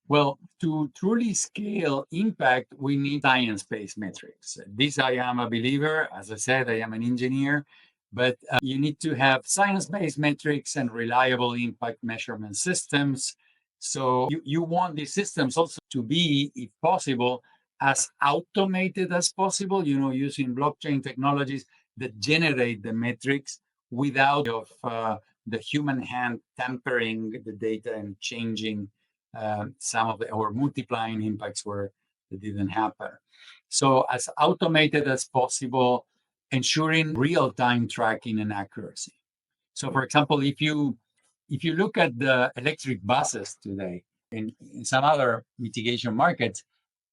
Well, to truly scale impact, we need science-based metrics. This, I am a believer. As I said, I am an engineer, but you need to have science-based metrics and reliable impact measurement systems. So you want these systems also to be, if possible, as automated as possible, using blockchain technologies that generate the metrics without the human hand tampering the data and changing some of the or multiplying impacts where it didn't happen. So as automated as possible, ensuring real-time tracking and accuracy. So for example, if you look at the electric buses today in some other mitigation markets,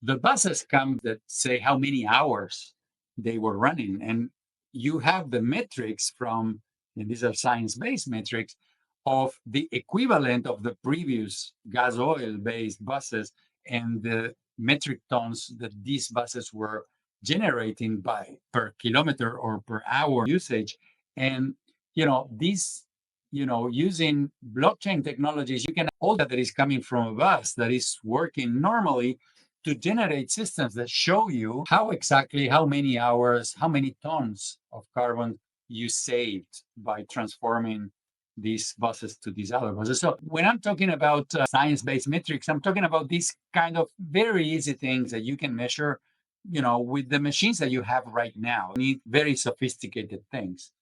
the buses come that say how many hours they were running. And you have the metrics from, and these are science-based metrics, of the equivalent of the previous gas oil-based buses and the metric tons that these buses were generating by per kilometer or per hour usage. And these using blockchain technologies, you can all that is coming from a bus that is working normally to generate systems that show you how many hours, how many tons of carbon you saved by transforming these buses to these other buses. So when I'm talking about science-based metrics, I'm talking about these kind of very easy things that you can measure, with the machines that you have right now. You need very sophisticated things.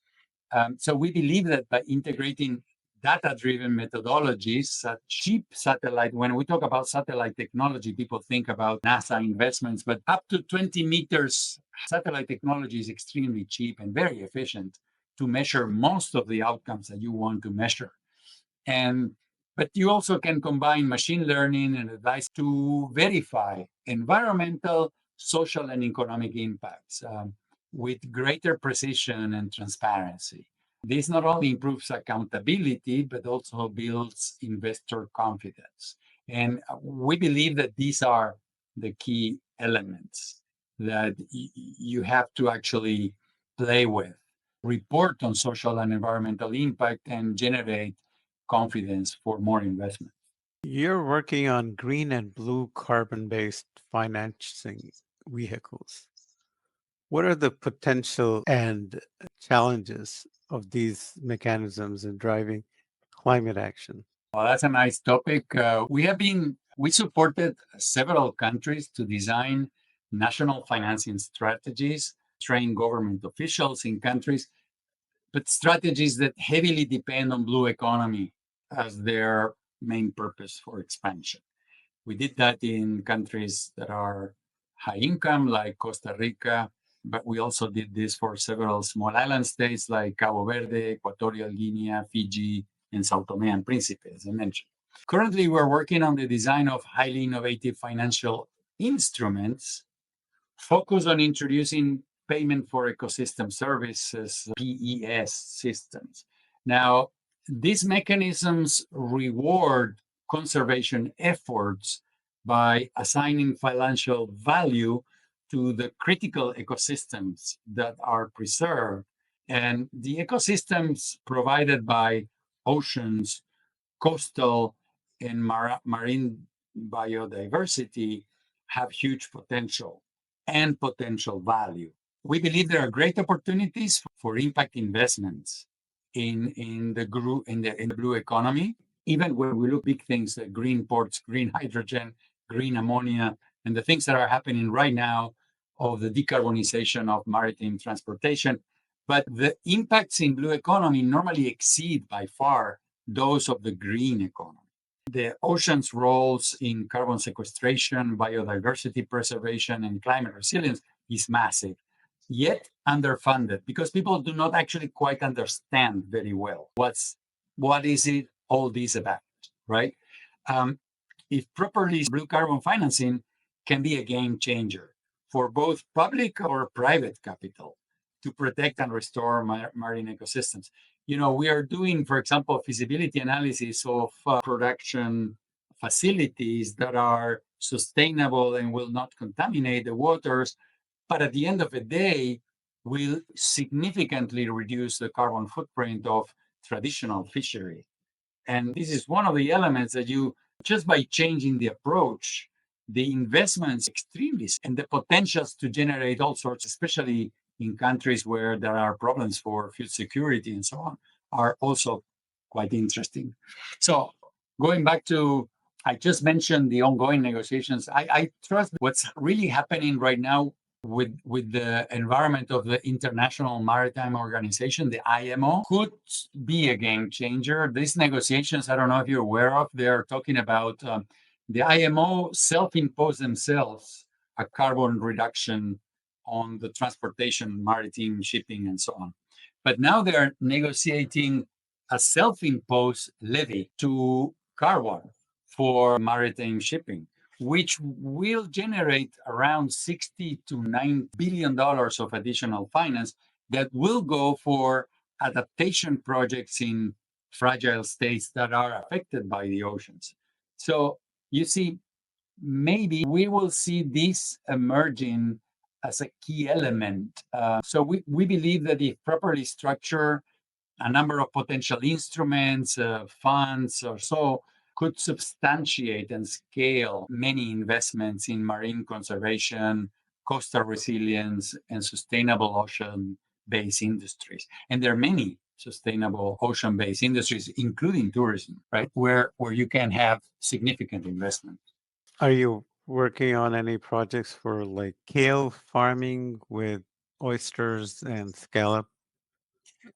So we believe that by integrating data-driven methodologies, such cheap satellite, when we talk about satellite technology, people think about NASA investments, but up to 20 meters, satellite technology is extremely cheap and very efficient to measure most of the outcomes that you want to measure. But you also can combine machine learning and advice to verify environmental, social, and economic impacts with greater precision and transparency. This not only improves accountability, but also builds investor confidence. And we believe that these are the key elements that you have to actually play with. Report on social and environmental impact and generate confidence for more investment. You're working on green and blue carbon-based financing vehicles. What are the potential and challenges of these mechanisms in driving climate action? Well, that's a nice topic. We supported several countries to design national financing strategies train government officials in countries, but strategies that heavily depend on blue economy as their main purpose for expansion. We did that in countries that are high income, like Costa Rica, but we also did this for several small island states like Cabo Verde, Equatorial Guinea, Fiji, and Sao Tome and Principe, as I mentioned. Currently, we're working on the design of highly innovative financial instruments focused on introducing payment for ecosystem services, PES systems. Now, these mechanisms reward conservation efforts by assigning financial value to the critical ecosystems that are preserved. And the ecosystems provided by oceans, coastal, and marine biodiversity have huge potential and potential value. We believe there are great opportunities for impact investments in the blue economy, even when we look big things like green ports, green hydrogen, green ammonia, and the things that are happening right now of the decarbonization of maritime transportation. But the impacts in blue economy normally exceed by far those of the green economy. The ocean's roles in carbon sequestration, biodiversity preservation, and climate resilience is massive, yet underfunded because people do not actually quite understand very well what is it all this about, right? If properly, blue carbon financing can be a game changer for both public or private capital to protect and restore marine ecosystems. We are doing, for example, feasibility analysis of production facilities that are sustainable and will not contaminate the waters, but at the end of the day, will significantly reduce the carbon footprint of traditional fishery. And this is one of the elements that just by changing the approach, the investments extremely, and the potentials to generate all sorts, especially in countries where there are problems for food security and so on, are also quite interesting. So going back to, I just mentioned the ongoing negotiations. I trust what's really happening right now with the environment of the International Maritime Organization, the IMO, could be a game changer. These negotiations, I don't know if you're aware of, they're talking about the IMO self-imposed themselves a carbon reduction on the transportation, maritime shipping, and so on. But now they're negotiating a self-imposed levy to carbon for maritime shipping, which will generate around $60 to $9 billion of additional finance that will go for adaptation projects in fragile states that are affected by the oceans. So you see, maybe we will see this emerging as a key element. So we believe that if properly structured, a number of potential instruments, funds, or so could substantiate and scale many investments in marine conservation, coastal resilience, and sustainable ocean-based industries. And there are many sustainable ocean-based industries, including tourism, right, where you can have significant investment. Are you working on any projects for like kale farming with oysters and scallop?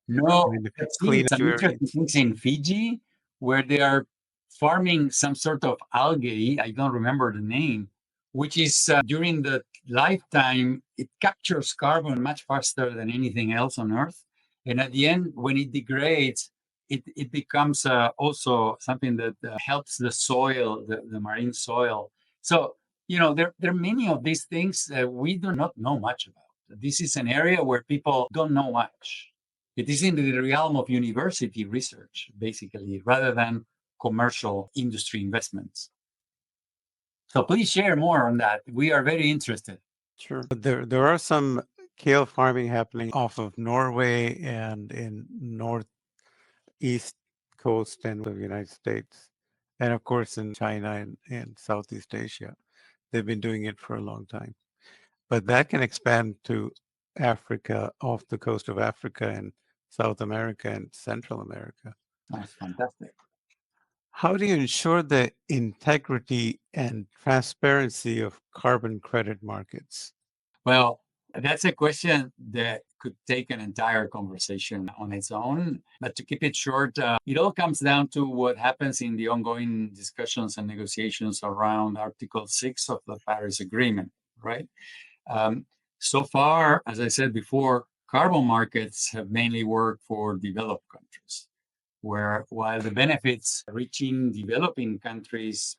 No, Kind of I've seen clean some interesting estuaries? things in Fiji where they are farming some sort of algae. I don't remember the name, which is during the lifetime, it captures carbon much faster than anything else on Earth. And at the end, when it degrades, it becomes also something that helps the soil, the marine soil. So, there are many of these things we do not know much about. This is an area where people don't know much. It is in the realm of university research, basically, rather than commercial industry investments. So please share more on that. We are very interested. Sure. There are some kale farming happening off of Norway and in northeast coast and of the United States, and of course in China and Southeast Asia. They've been doing it for a long time. But that can expand to Africa, off the coast of Africa and South America and Central America. That's fantastic. How do you ensure the integrity and transparency of carbon credit markets? Well, That's a question that could take an entire conversation on its own. But to keep it short, it all comes down to what happens in the ongoing discussions and negotiations around Article 6 of the Paris Agreement, right? Um, so far, as I said before, carbon markets have mainly worked for developed countries, where while the benefits reaching developing countries,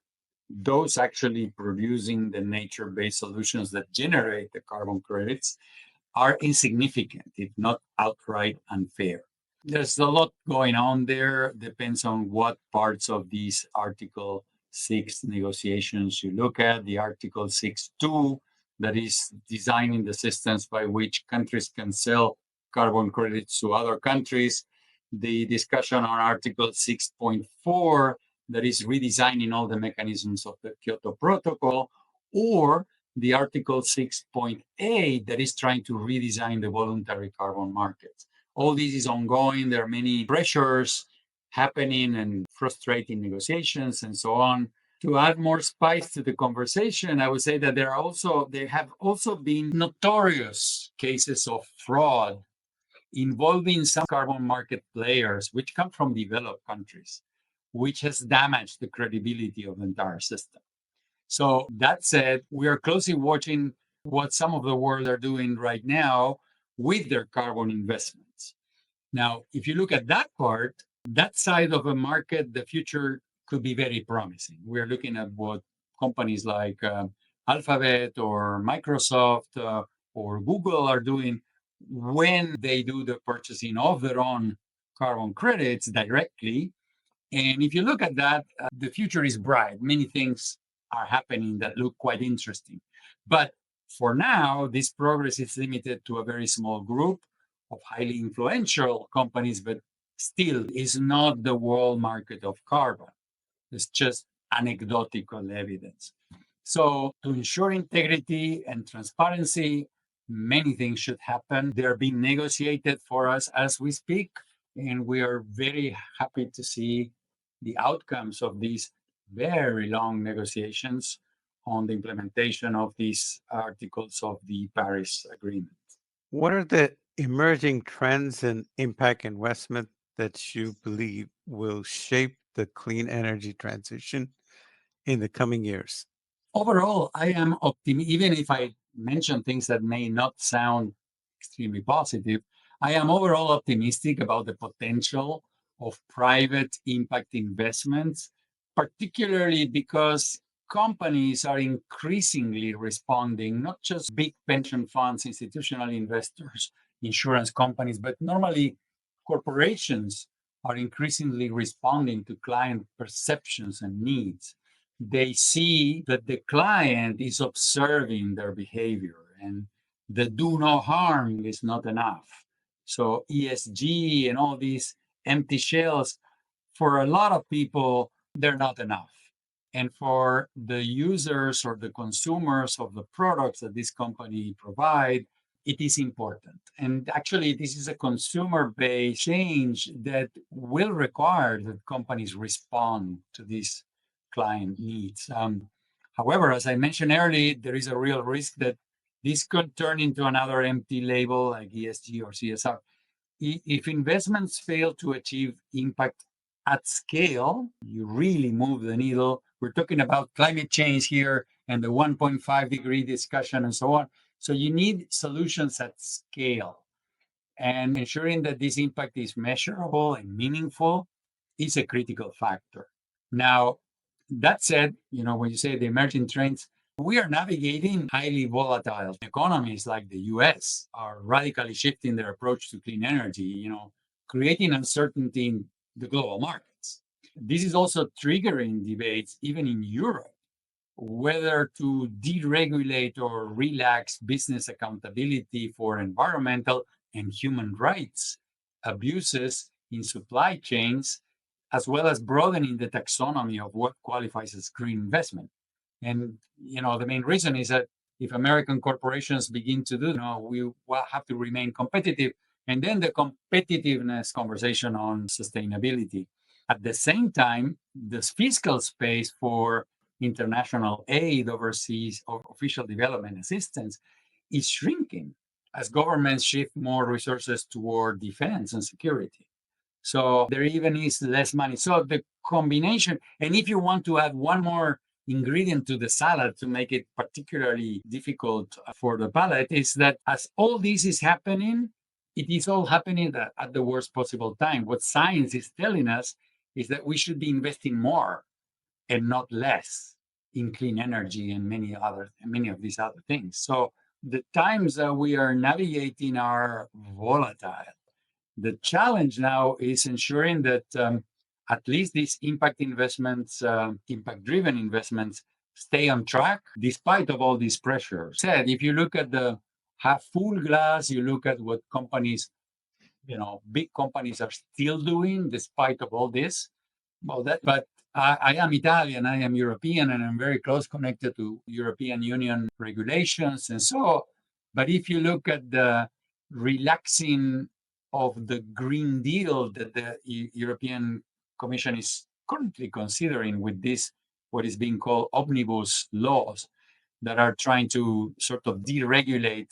those actually producing the nature-based solutions that generate the carbon credits are insignificant, if not outright unfair. There's a lot going on there. Depends on what parts of these Article 6 negotiations you look at. The Article 6.2, that is designing the systems by which countries can sell carbon credits to other countries. The discussion on Article 6.4, that is redesigning all the mechanisms of the Kyoto Protocol, or the Article 6.8 that is trying to redesign the voluntary carbon markets. All this is ongoing. There are many pressures happening and frustrating negotiations and so on. To add more spice to the conversation, I would say that there have also been notorious cases of fraud involving some carbon market players, which come from developed countries, which has damaged the credibility of the entire system. So that said, we are closely watching what some of the world are doing right now with their carbon investments. Now, if you look at that part, that side of a market, the future could be very promising. We're looking at what companies like Alphabet or Microsoft or Google are doing when they do the purchasing of their own carbon credits directly. And if you look at that, the future is bright. Many things are happening that look quite interesting. But for now, this progress is limited to a very small group of highly influential companies, but still is not the world market of carbon. It's just anecdotal evidence. So to ensure integrity and transparency, many things should happen. They're being negotiated for us as we speak, and we are very happy to see the outcomes of these very long negotiations on the implementation of these articles of the Paris Agreement. What are the emerging trends in impact investment that you believe will shape the clean energy transition in the coming years? Overall, I am optimistic, even if I mention things that may not sound extremely positive. I am overall optimistic about the potential of private impact investments, particularly because companies are increasingly responding, not just big pension funds, institutional investors, insurance companies, but normally corporations are increasingly responding to client perceptions and needs. They see that the client is observing their behavior and the do no harm is not enough. So ESG and all these empty shells, for a lot of people, they're not enough. And for the users or the consumers of the products that this company provide, it is important. And actually, this is a consumer-based change that will require that companies respond to these client needs. However, as I mentioned earlier, there is a real risk that this could turn into another empty label like ESG or CSR. If investments fail to achieve impact at scale, you really move the needle. We're talking about climate change here and the 1.5-degree discussion and so on. So you need solutions at scale. And ensuring that this impact is measurable and meaningful is a critical factor. Now, that said, when you say the emerging trends, we are navigating highly volatile economies like the US are radically shifting their approach to clean energy, creating uncertainty in the global markets. This is also triggering debates even in Europe whether to deregulate or relax business accountability for environmental and human rights abuses in supply chains, as well as broadening the taxonomy of what qualifies as green investment. And the main reason is that if American corporations begin to do, we will have to remain competitive. And then the competitiveness conversation on sustainability. At the same time, the fiscal space for international aid overseas or official development assistance is shrinking. as governments shift more resources toward defense and security. So there even is less money. So the combination, and if you want to add one more ingredient to the salad to make it particularly difficult for the palate, is that as all this is happening, it is all happening at the worst possible time. What science is telling us is that we should be investing more and not less in clean energy and many of these other things. So the times that we are navigating are volatile. The challenge now is ensuring that at least these impact investments, impact-driven investments, stay on track despite of all these pressures. Said, if you look at the half full glass, you look at what companies, big companies are still doing despite of all this. Well, but I am Italian, I am European, and I'm very close connected to European Union regulations and so. But if you look at the relaxing of the Green Deal that the European Commission is currently considering with this, what is being called omnibus laws that are trying to sort of deregulate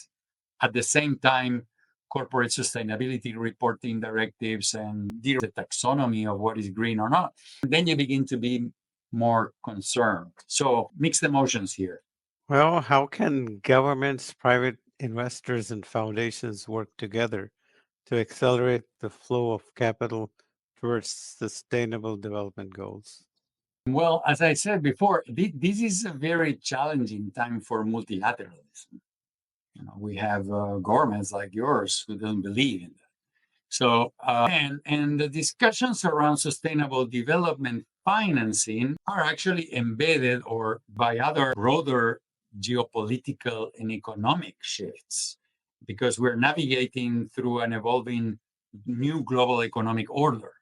at the same time corporate sustainability reporting directives and the taxonomy of what is green or not, then you begin to be more concerned. So mixed emotions here. Well, how can governments, private investors, and foundations work together to accelerate the flow of capital towards sustainable development goals? Well, as I said before, this is a very challenging time for multilateralism. We have governments like yours who don't believe in that. So, and the discussions around sustainable development financing are actually embedded or by other broader geopolitical and economic shifts, because we're navigating through an evolving new global economic order.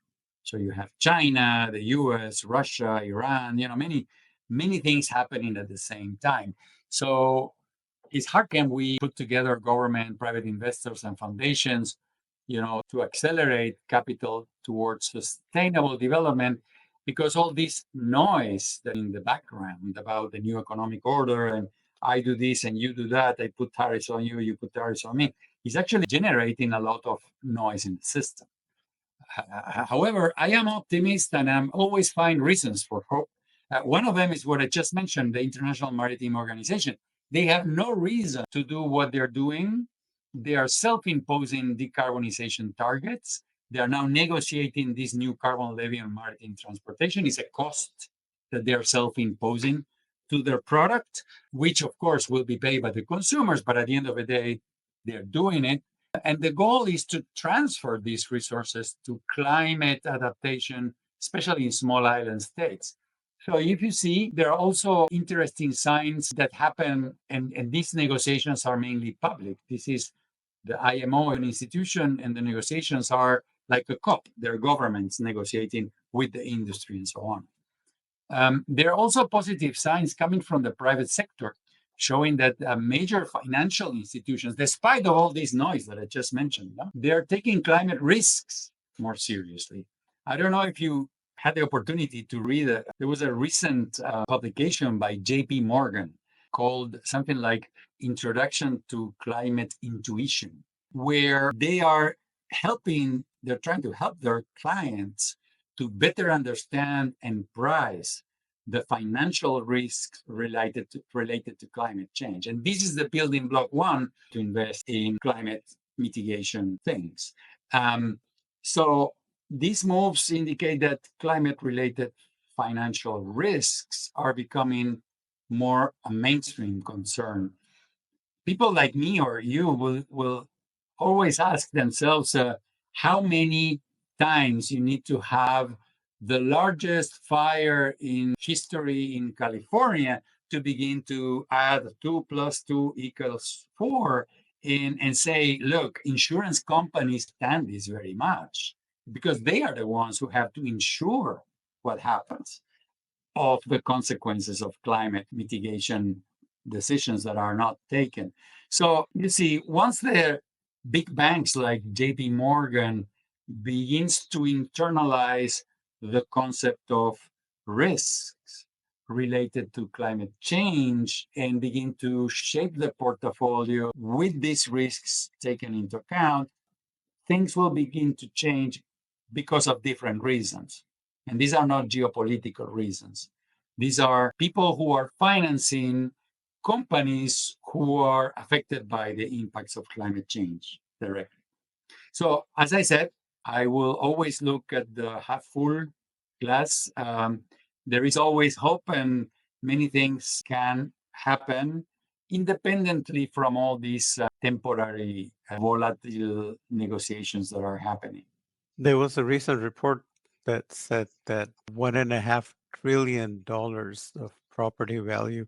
So you have China, the US, Russia, Iran, many things happening at the same time. So it's how can we put together government, private investors, and foundations, to accelerate capital towards sustainable development, because all this noise that in the background about the new economic order and I do this and you do that, I put tariffs on you, you put tariffs on me, is actually generating a lot of noise in the system. However, I am optimist and I'm always find reasons for hope. One of them is what I just mentioned, the International Maritime Organization. They have no reason to do what they're doing. They are self-imposing decarbonization targets. They are now negotiating this new carbon levy on maritime transportation. It's a cost that they are self-imposing to their product, which of course will be paid by the consumers, but at the end of the day, they're doing it. And the goal is to transfer these resources to climate adaptation, especially in small island states. So if you see, there are also interesting signs that happen, and these negotiations are mainly public. This is the IMO, an institution, and the negotiations are like a COP. They're governments negotiating with the industry and so on. There are also positive signs coming from the private sector, showing that major financial institutions, despite of all this noise that I just mentioned, they're taking climate risks more seriously. I don't know if you had the opportunity to read it. There was a recent publication by JP Morgan called something like Introduction to Climate Intuition, where they're trying to help their clients to better understand and price the financial risks related to climate change. And this is the building block one to invest in climate mitigation things. So these moves indicate that climate-related financial risks are becoming more a mainstream concern. People like me or you will always ask themselves how many times you need to have the largest fire in history in California to begin to add 2 + 2 = 4 and say, look, insurance companies stand this very much because they are the ones who have to insure what happens of the consequences of climate mitigation decisions that are not taken. So you see, once the big banks like JP Morgan begins to internalize the concept of risks, related to climate change and begin to shape the portfolio with these risks taken into account, things will begin to change because of different reasons. And these are not geopolitical reasons. These are people who are financing companies who are affected by the impacts of climate change directly. So, as I said, I will always look at the half full glass. There is always hope, and many things can happen independently from all these temporary, volatile negotiations that are happening. There was a recent report that said that $1.5 trillion of property value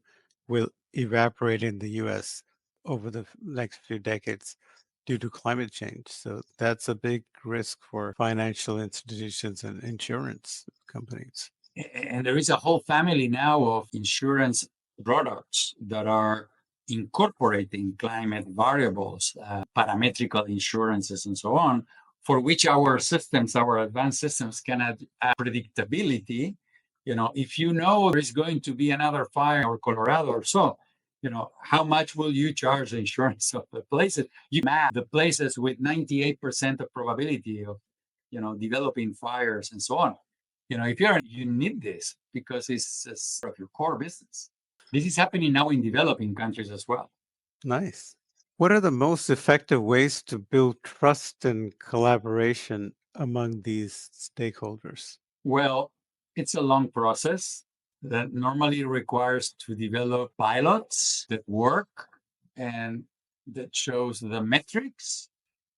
will evaporate in the US over the next few decades due to climate change. So that's a big risk for financial institutions and insurance companies. And there is a whole family now of insurance products that are incorporating climate variables, parametrical insurances, and so on, for which our systems, our advanced systems, can add predictability. If you know there is going to be another fire or Colorado or so, how much will you charge the insurance of the places? You map the places with 98% of probability of, developing fires and so on. If you need this because it's of your core business. This is happening now in developing countries as well. Nice. What are the most effective ways to build trust and collaboration among these stakeholders? Well, it's a long process that normally requires to develop pilots that work and that shows the metrics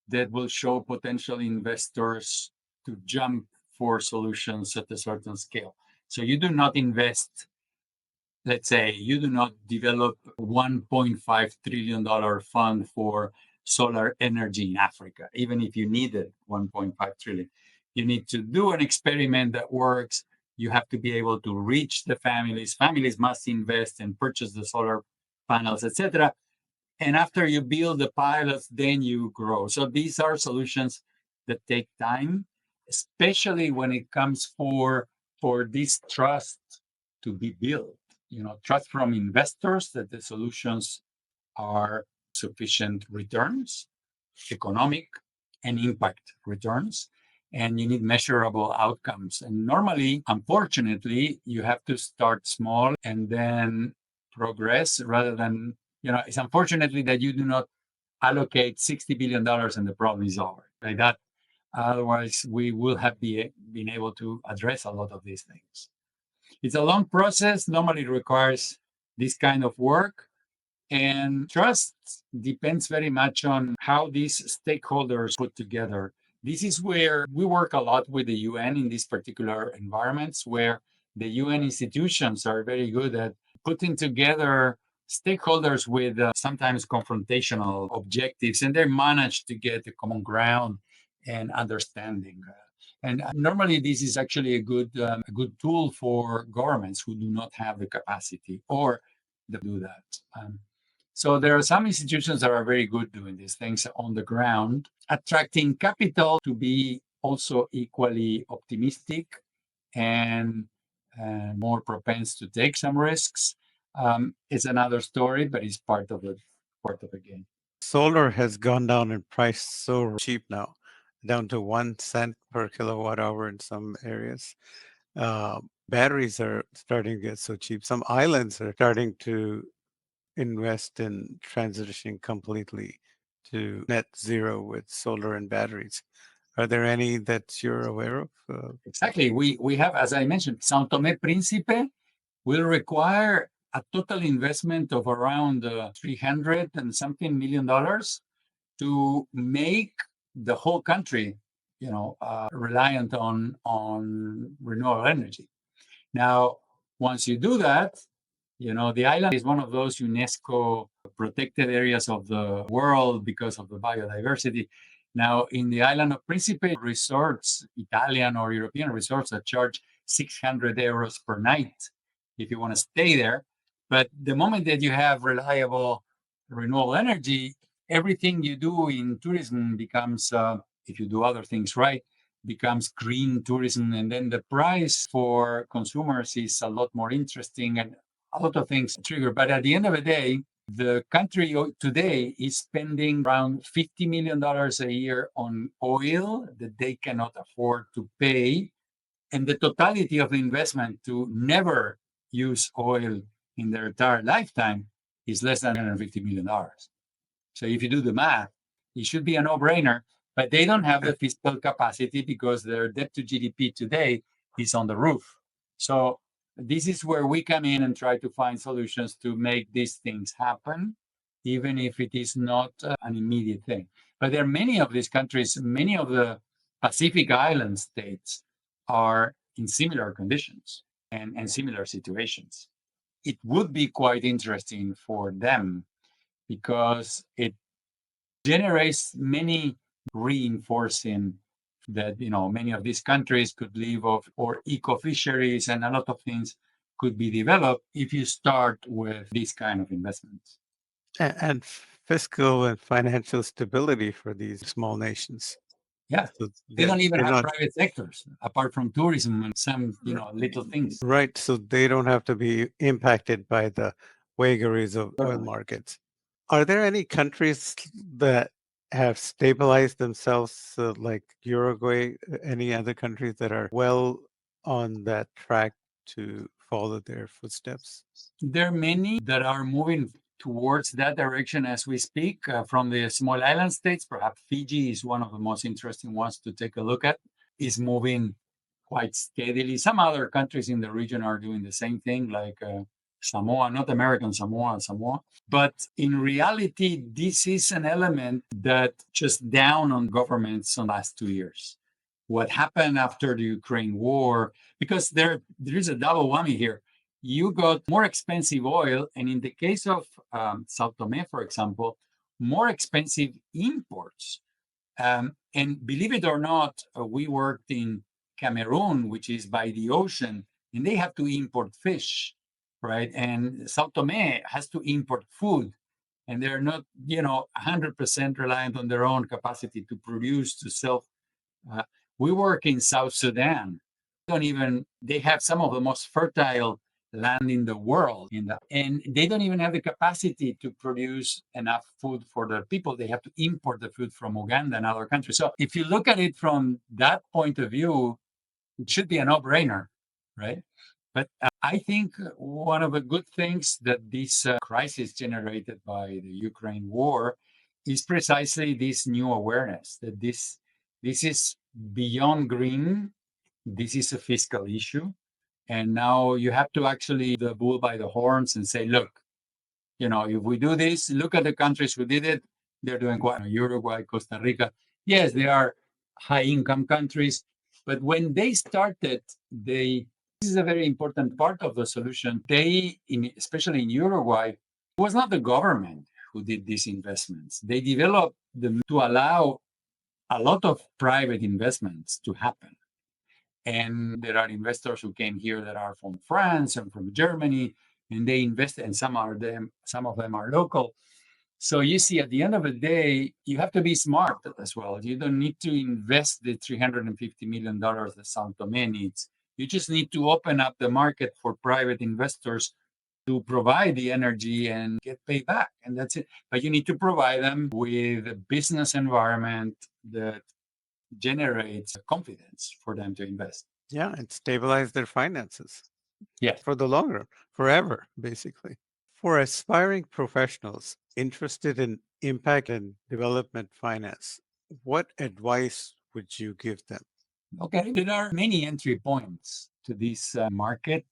that will show potential investors to jump for solutions at a certain scale. So you do not invest, let's say, you do not develop $1.5 trillion fund for solar energy in Africa, even if you needed 1.5 trillion. You need to do an experiment that works. You have to be able to reach the families. Families must invest and purchase the solar panels, etc. And after you build the pilots, then you grow. So these are solutions that take time, especially when it comes for this trust to be built. Trust from investors that the solutions are sufficient returns, economic and impact returns, and you need measurable outcomes. And normally, unfortunately, you have to start small and then progress rather than, it's unfortunately that you do not allocate $60 billion and the problem is over. Like that. Otherwise, we will have been able to address a lot of these things. It's a long process, normally requires this kind of work. And trust depends very much on how these stakeholders put together. This is where we work a lot with the UN in these particular environments, where the UN institutions are very good at putting together stakeholders with sometimes confrontational objectives, and they manage to get a common ground and understanding. And normally, this is actually a good tool for governments who do not have the capacity or to do that. So there are some institutions that are very good doing these things on the ground, attracting capital to be also equally optimistic and more propense to take some risks. It's another story, but it's part of the game. Solar has gone down in price so cheap now, down to 1 cent per kilowatt hour in some areas. Batteries are starting to get so cheap. Some islands are starting to invest in transitioning completely to net zero with solar and batteries. Are there any that you're aware of? Exactly. We have, as I mentioned, São Tomé Príncipe will require a total investment of around $300 and something million to make the whole country, reliant on renewable energy. Now, once you do that, the island is one of those UNESCO protected areas of the world because of the biodiversity. Now, in the island of Principe, resorts, Italian or European resorts that charge 600 euros per night if you want to stay there. But the moment that you have reliable renewable energy, everything you do in tourism becomes, if you do other things right, becomes green tourism, and then the price for consumers is a lot more interesting, and a lot of things trigger. But at the end of the day, the country today is spending around $50 million a year on oil that they cannot afford to pay. And the totality of the investment to never use oil in their entire lifetime is less than $150 million. So if you do the math, it should be a no-brainer, but they don't have the fiscal capacity because their debt to GDP today is on the roof. So this is where we come in and try to find solutions to make these things happen, even if it is not an immediate thing. But there are many of these countries, many of the Pacific Island states are in similar conditions and similar situations. It would be quite interesting for them because it generates many reinforcing that many of these countries could live off, or eco fisheries, and a lot of things could be developed if you start with these kind of investments. And fiscal and financial stability for these small nations. Yeah, So they don't even they're have not private sectors apart from tourism and some little things. right. So they don't have to be impacted by the vagaries of oil markets. Are there any countries that have stabilized themselves, like Uruguay? Any other countries that are well on that track to follow their footsteps? There are many that are moving towards that direction as we speak. From the small island states, perhaps Fiji is one of the most interesting ones to take a look at, is moving quite steadily. Some other countries in the region are doing the same thing, like Samoa, not American Samoa, Samoa. But in reality, this is an element that just down on governments in the last 2 years. What happened after the Ukraine war, because there is a double whammy here. You got more expensive oil, and in the case of Sao Tome, for example, more expensive imports. And believe it or not, we worked in Cameroon, which is by the ocean, and they have to import fish, right? And Sao Tome has to import food, and they're not, 100% reliant on their own capacity to produce, to sell. Uh, we work in South Sudan. They have some of the most fertile land in the world, and they don't even have the capacity to produce enough food for their people. They have to import the food from Uganda and other countries. So if you look at it from that point of view, it should be a no-brainer, right? But I think one of the good things that this crisis generated by the Ukraine war is precisely this new awareness that this is beyond green. This is a fiscal issue. And now you have to actually the bull by the horns and say, look, if we do this, look at the countries who did it. They're doing quite Uruguay, Costa Rica. Yes, they are high income countries. But when they started, this is a very important part of the solution. Especially in Uruguay, it was not the government who did these investments. They developed them to allow a lot of private investments to happen. And there are investors who came here that are from France and from Germany, and they invest, and some of them are local. So you see, at the end of the day, you have to be smart as well. You don't need to invest the $350 million that Sao Tome needs. You just need to open up the market for private investors to provide the energy and get paid back. And that's it. But you need to provide them with a business environment that generates confidence for them to invest. Yeah, and stabilize their finances. Yes. For the long run, forever, basically. For aspiring professionals interested in impact and development finance, what advice would you give them? Okay, there are many entry points to this market.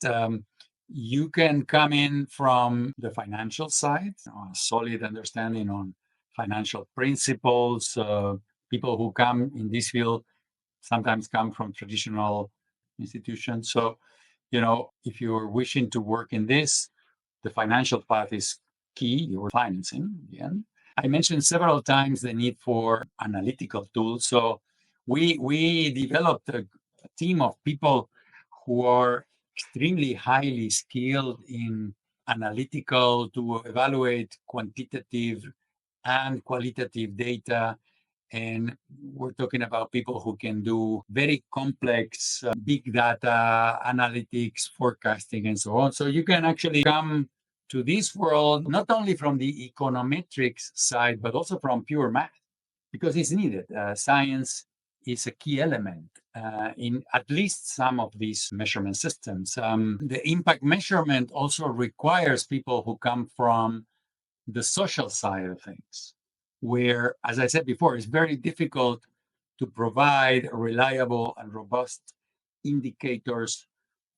You can come in from the financial side, a solid understanding on financial principles. People who come in this field sometimes come from traditional institutions. So, if you're wishing to work in this, the financial path is key. You're financing again. I mentioned several times the need for analytical tools. So we developed a team of people who are extremely highly skilled in analytical to evaluate quantitative and qualitative data And we're talking about people who can do very complex big data analytics, forecasting, and so on. So you can actually come to this world not only from the econometrics side, but also from pure math, because it's needed. Science is a key element in at least some of these measurement systems. The impact measurement also requires people who come from the social side of things, where, as I said before, it's very difficult to provide reliable and robust indicators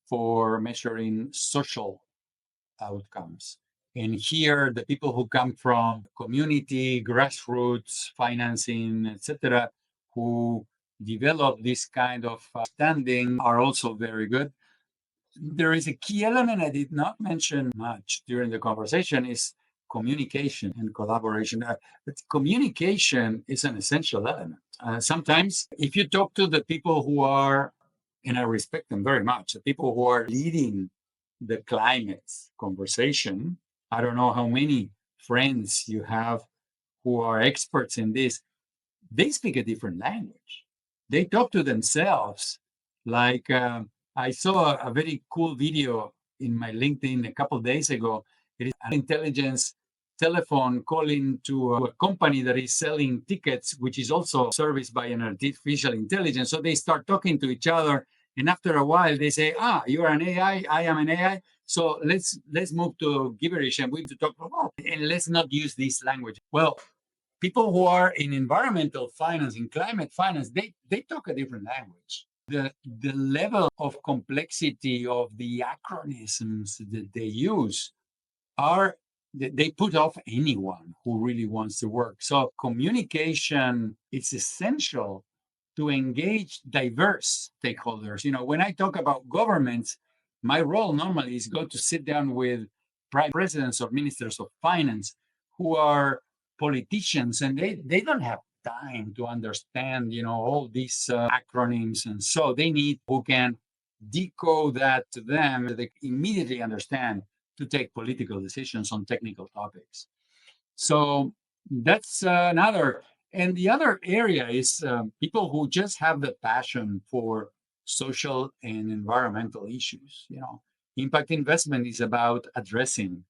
for measuring social outcomes. And here, the people who come from community, grassroots, financing, etc., who develop this kind of standing are also very good. There is a key element I did not mention much during the conversation is communication and collaboration. But communication is an essential element. Sometimes, if you talk to the people who are, and I respect them very much, the people who are leading the climate conversation, I don't know how many friends you have who are experts in this, they speak a different language. They talk to themselves. Like I saw a very cool video in my LinkedIn a couple of days ago. It is an intelligence telephone calling to a company that is selling tickets, which is also serviced by an artificial intelligence. So they start talking to each other, and after a while they say, "Ah, you are an AI, I am an AI. So let's move to gibberish and we have to talk about, and let's not use this language." Well, people who are in environmental finance, in climate finance, they talk a different language. The level of complexity of the acronyms that they use are they put off anyone who really wants to work. So communication is essential to engage diverse stakeholders. You know, when I talk about governments, my role normally is go to sit down with presidents or ministers of finance who are politicians, and they don't have time to understand, you know, all these acronyms, and so they need who can decode that to them, they immediately understand to take political decisions on technical topics. So that's another. And the other area is people who just have the passion for social and environmental issues. You know, impact investment is about addressing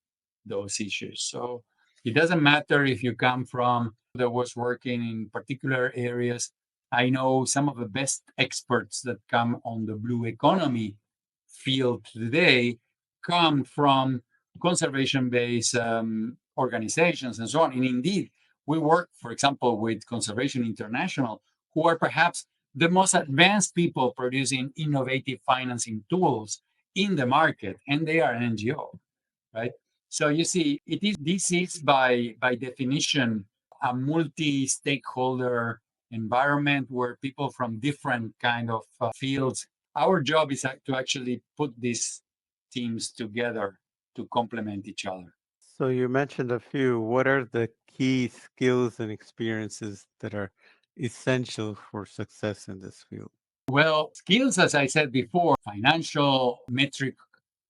those issues. So it doesn't matter if you come from that was working in particular areas. I know some of the best experts that come on the blue economy field today come from conservation-based organizations and so on. And indeed, we work, for example, with Conservation International, who are perhaps the most advanced people producing innovative financing tools in the market, and they are an NGO, right? So you see, this is by definition a multi-stakeholder environment where people from different kind of fields. Our job is to actually put these teams together to complement each other. So you mentioned a few. What are the key skills and experiences that are essential for success in this field? Well, skills, as I said before, financial, metric,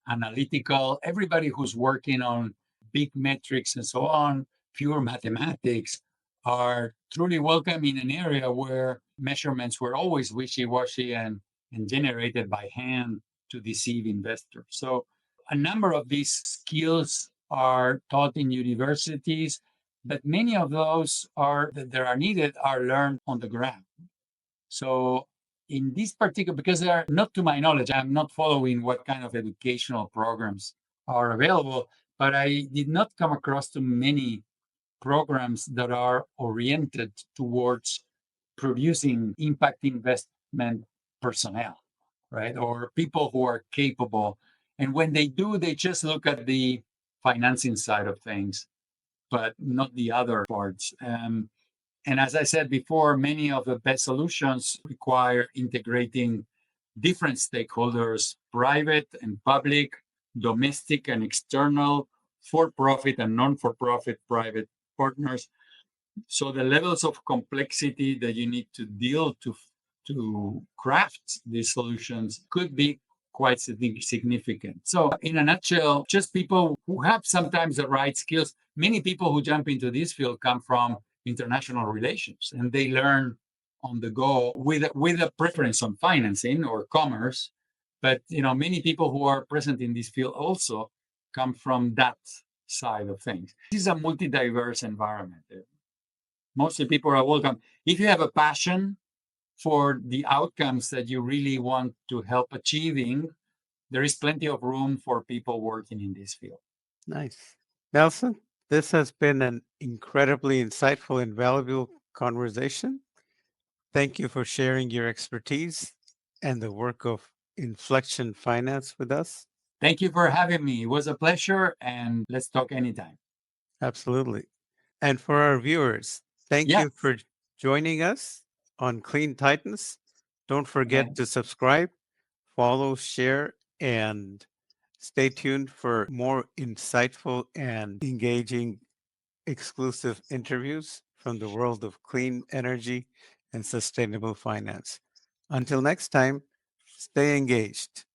analytical, everybody who's working on big metrics and so on, pure mathematics, are truly welcome in an area where measurements were always wishy-washy and generated by hand to deceive investors. So a number of these skills are taught in universities, but many of those are that are needed are learned on the ground. So in this particular, because they are not to my knowledge, I'm not following what kind of educational programs are available, but I did not come across too many programs that are oriented towards producing impact investment personnel, right? Or people who are capable. And when they do, they just look at the financing side of things, but not the other parts. And as I said before, many of the best solutions require integrating different stakeholders, private and public, domestic and external, for profit and non for profit private partners. So the levels of complexity that you need to deal to craft these solutions could be quite significant. So in a nutshell, just people who have sometimes the right skills. Many people who jump into this field come from international relations, and they learn on the go with a preference on financing or commerce. But many people who are present in this field also come from that side of things. This is a multi-diverse environment. Mostly people are welcome. If you have a passion for the outcomes that you really want to help achieving, there is plenty of room for people working in this field. Nice. Nelson, this has been an incredibly insightful and valuable conversation. Thank you for sharing your expertise and the work of Inflection Finance with us. Thank you for having me. It was a pleasure, and let's talk anytime. Absolutely. And for our viewers, thank Yeah. you for joining us on Clean Titans. Don't forget to subscribe, follow, share, and stay tuned for more insightful and engaging exclusive interviews from the world of clean energy and sustainable finance. Until next time, stay engaged.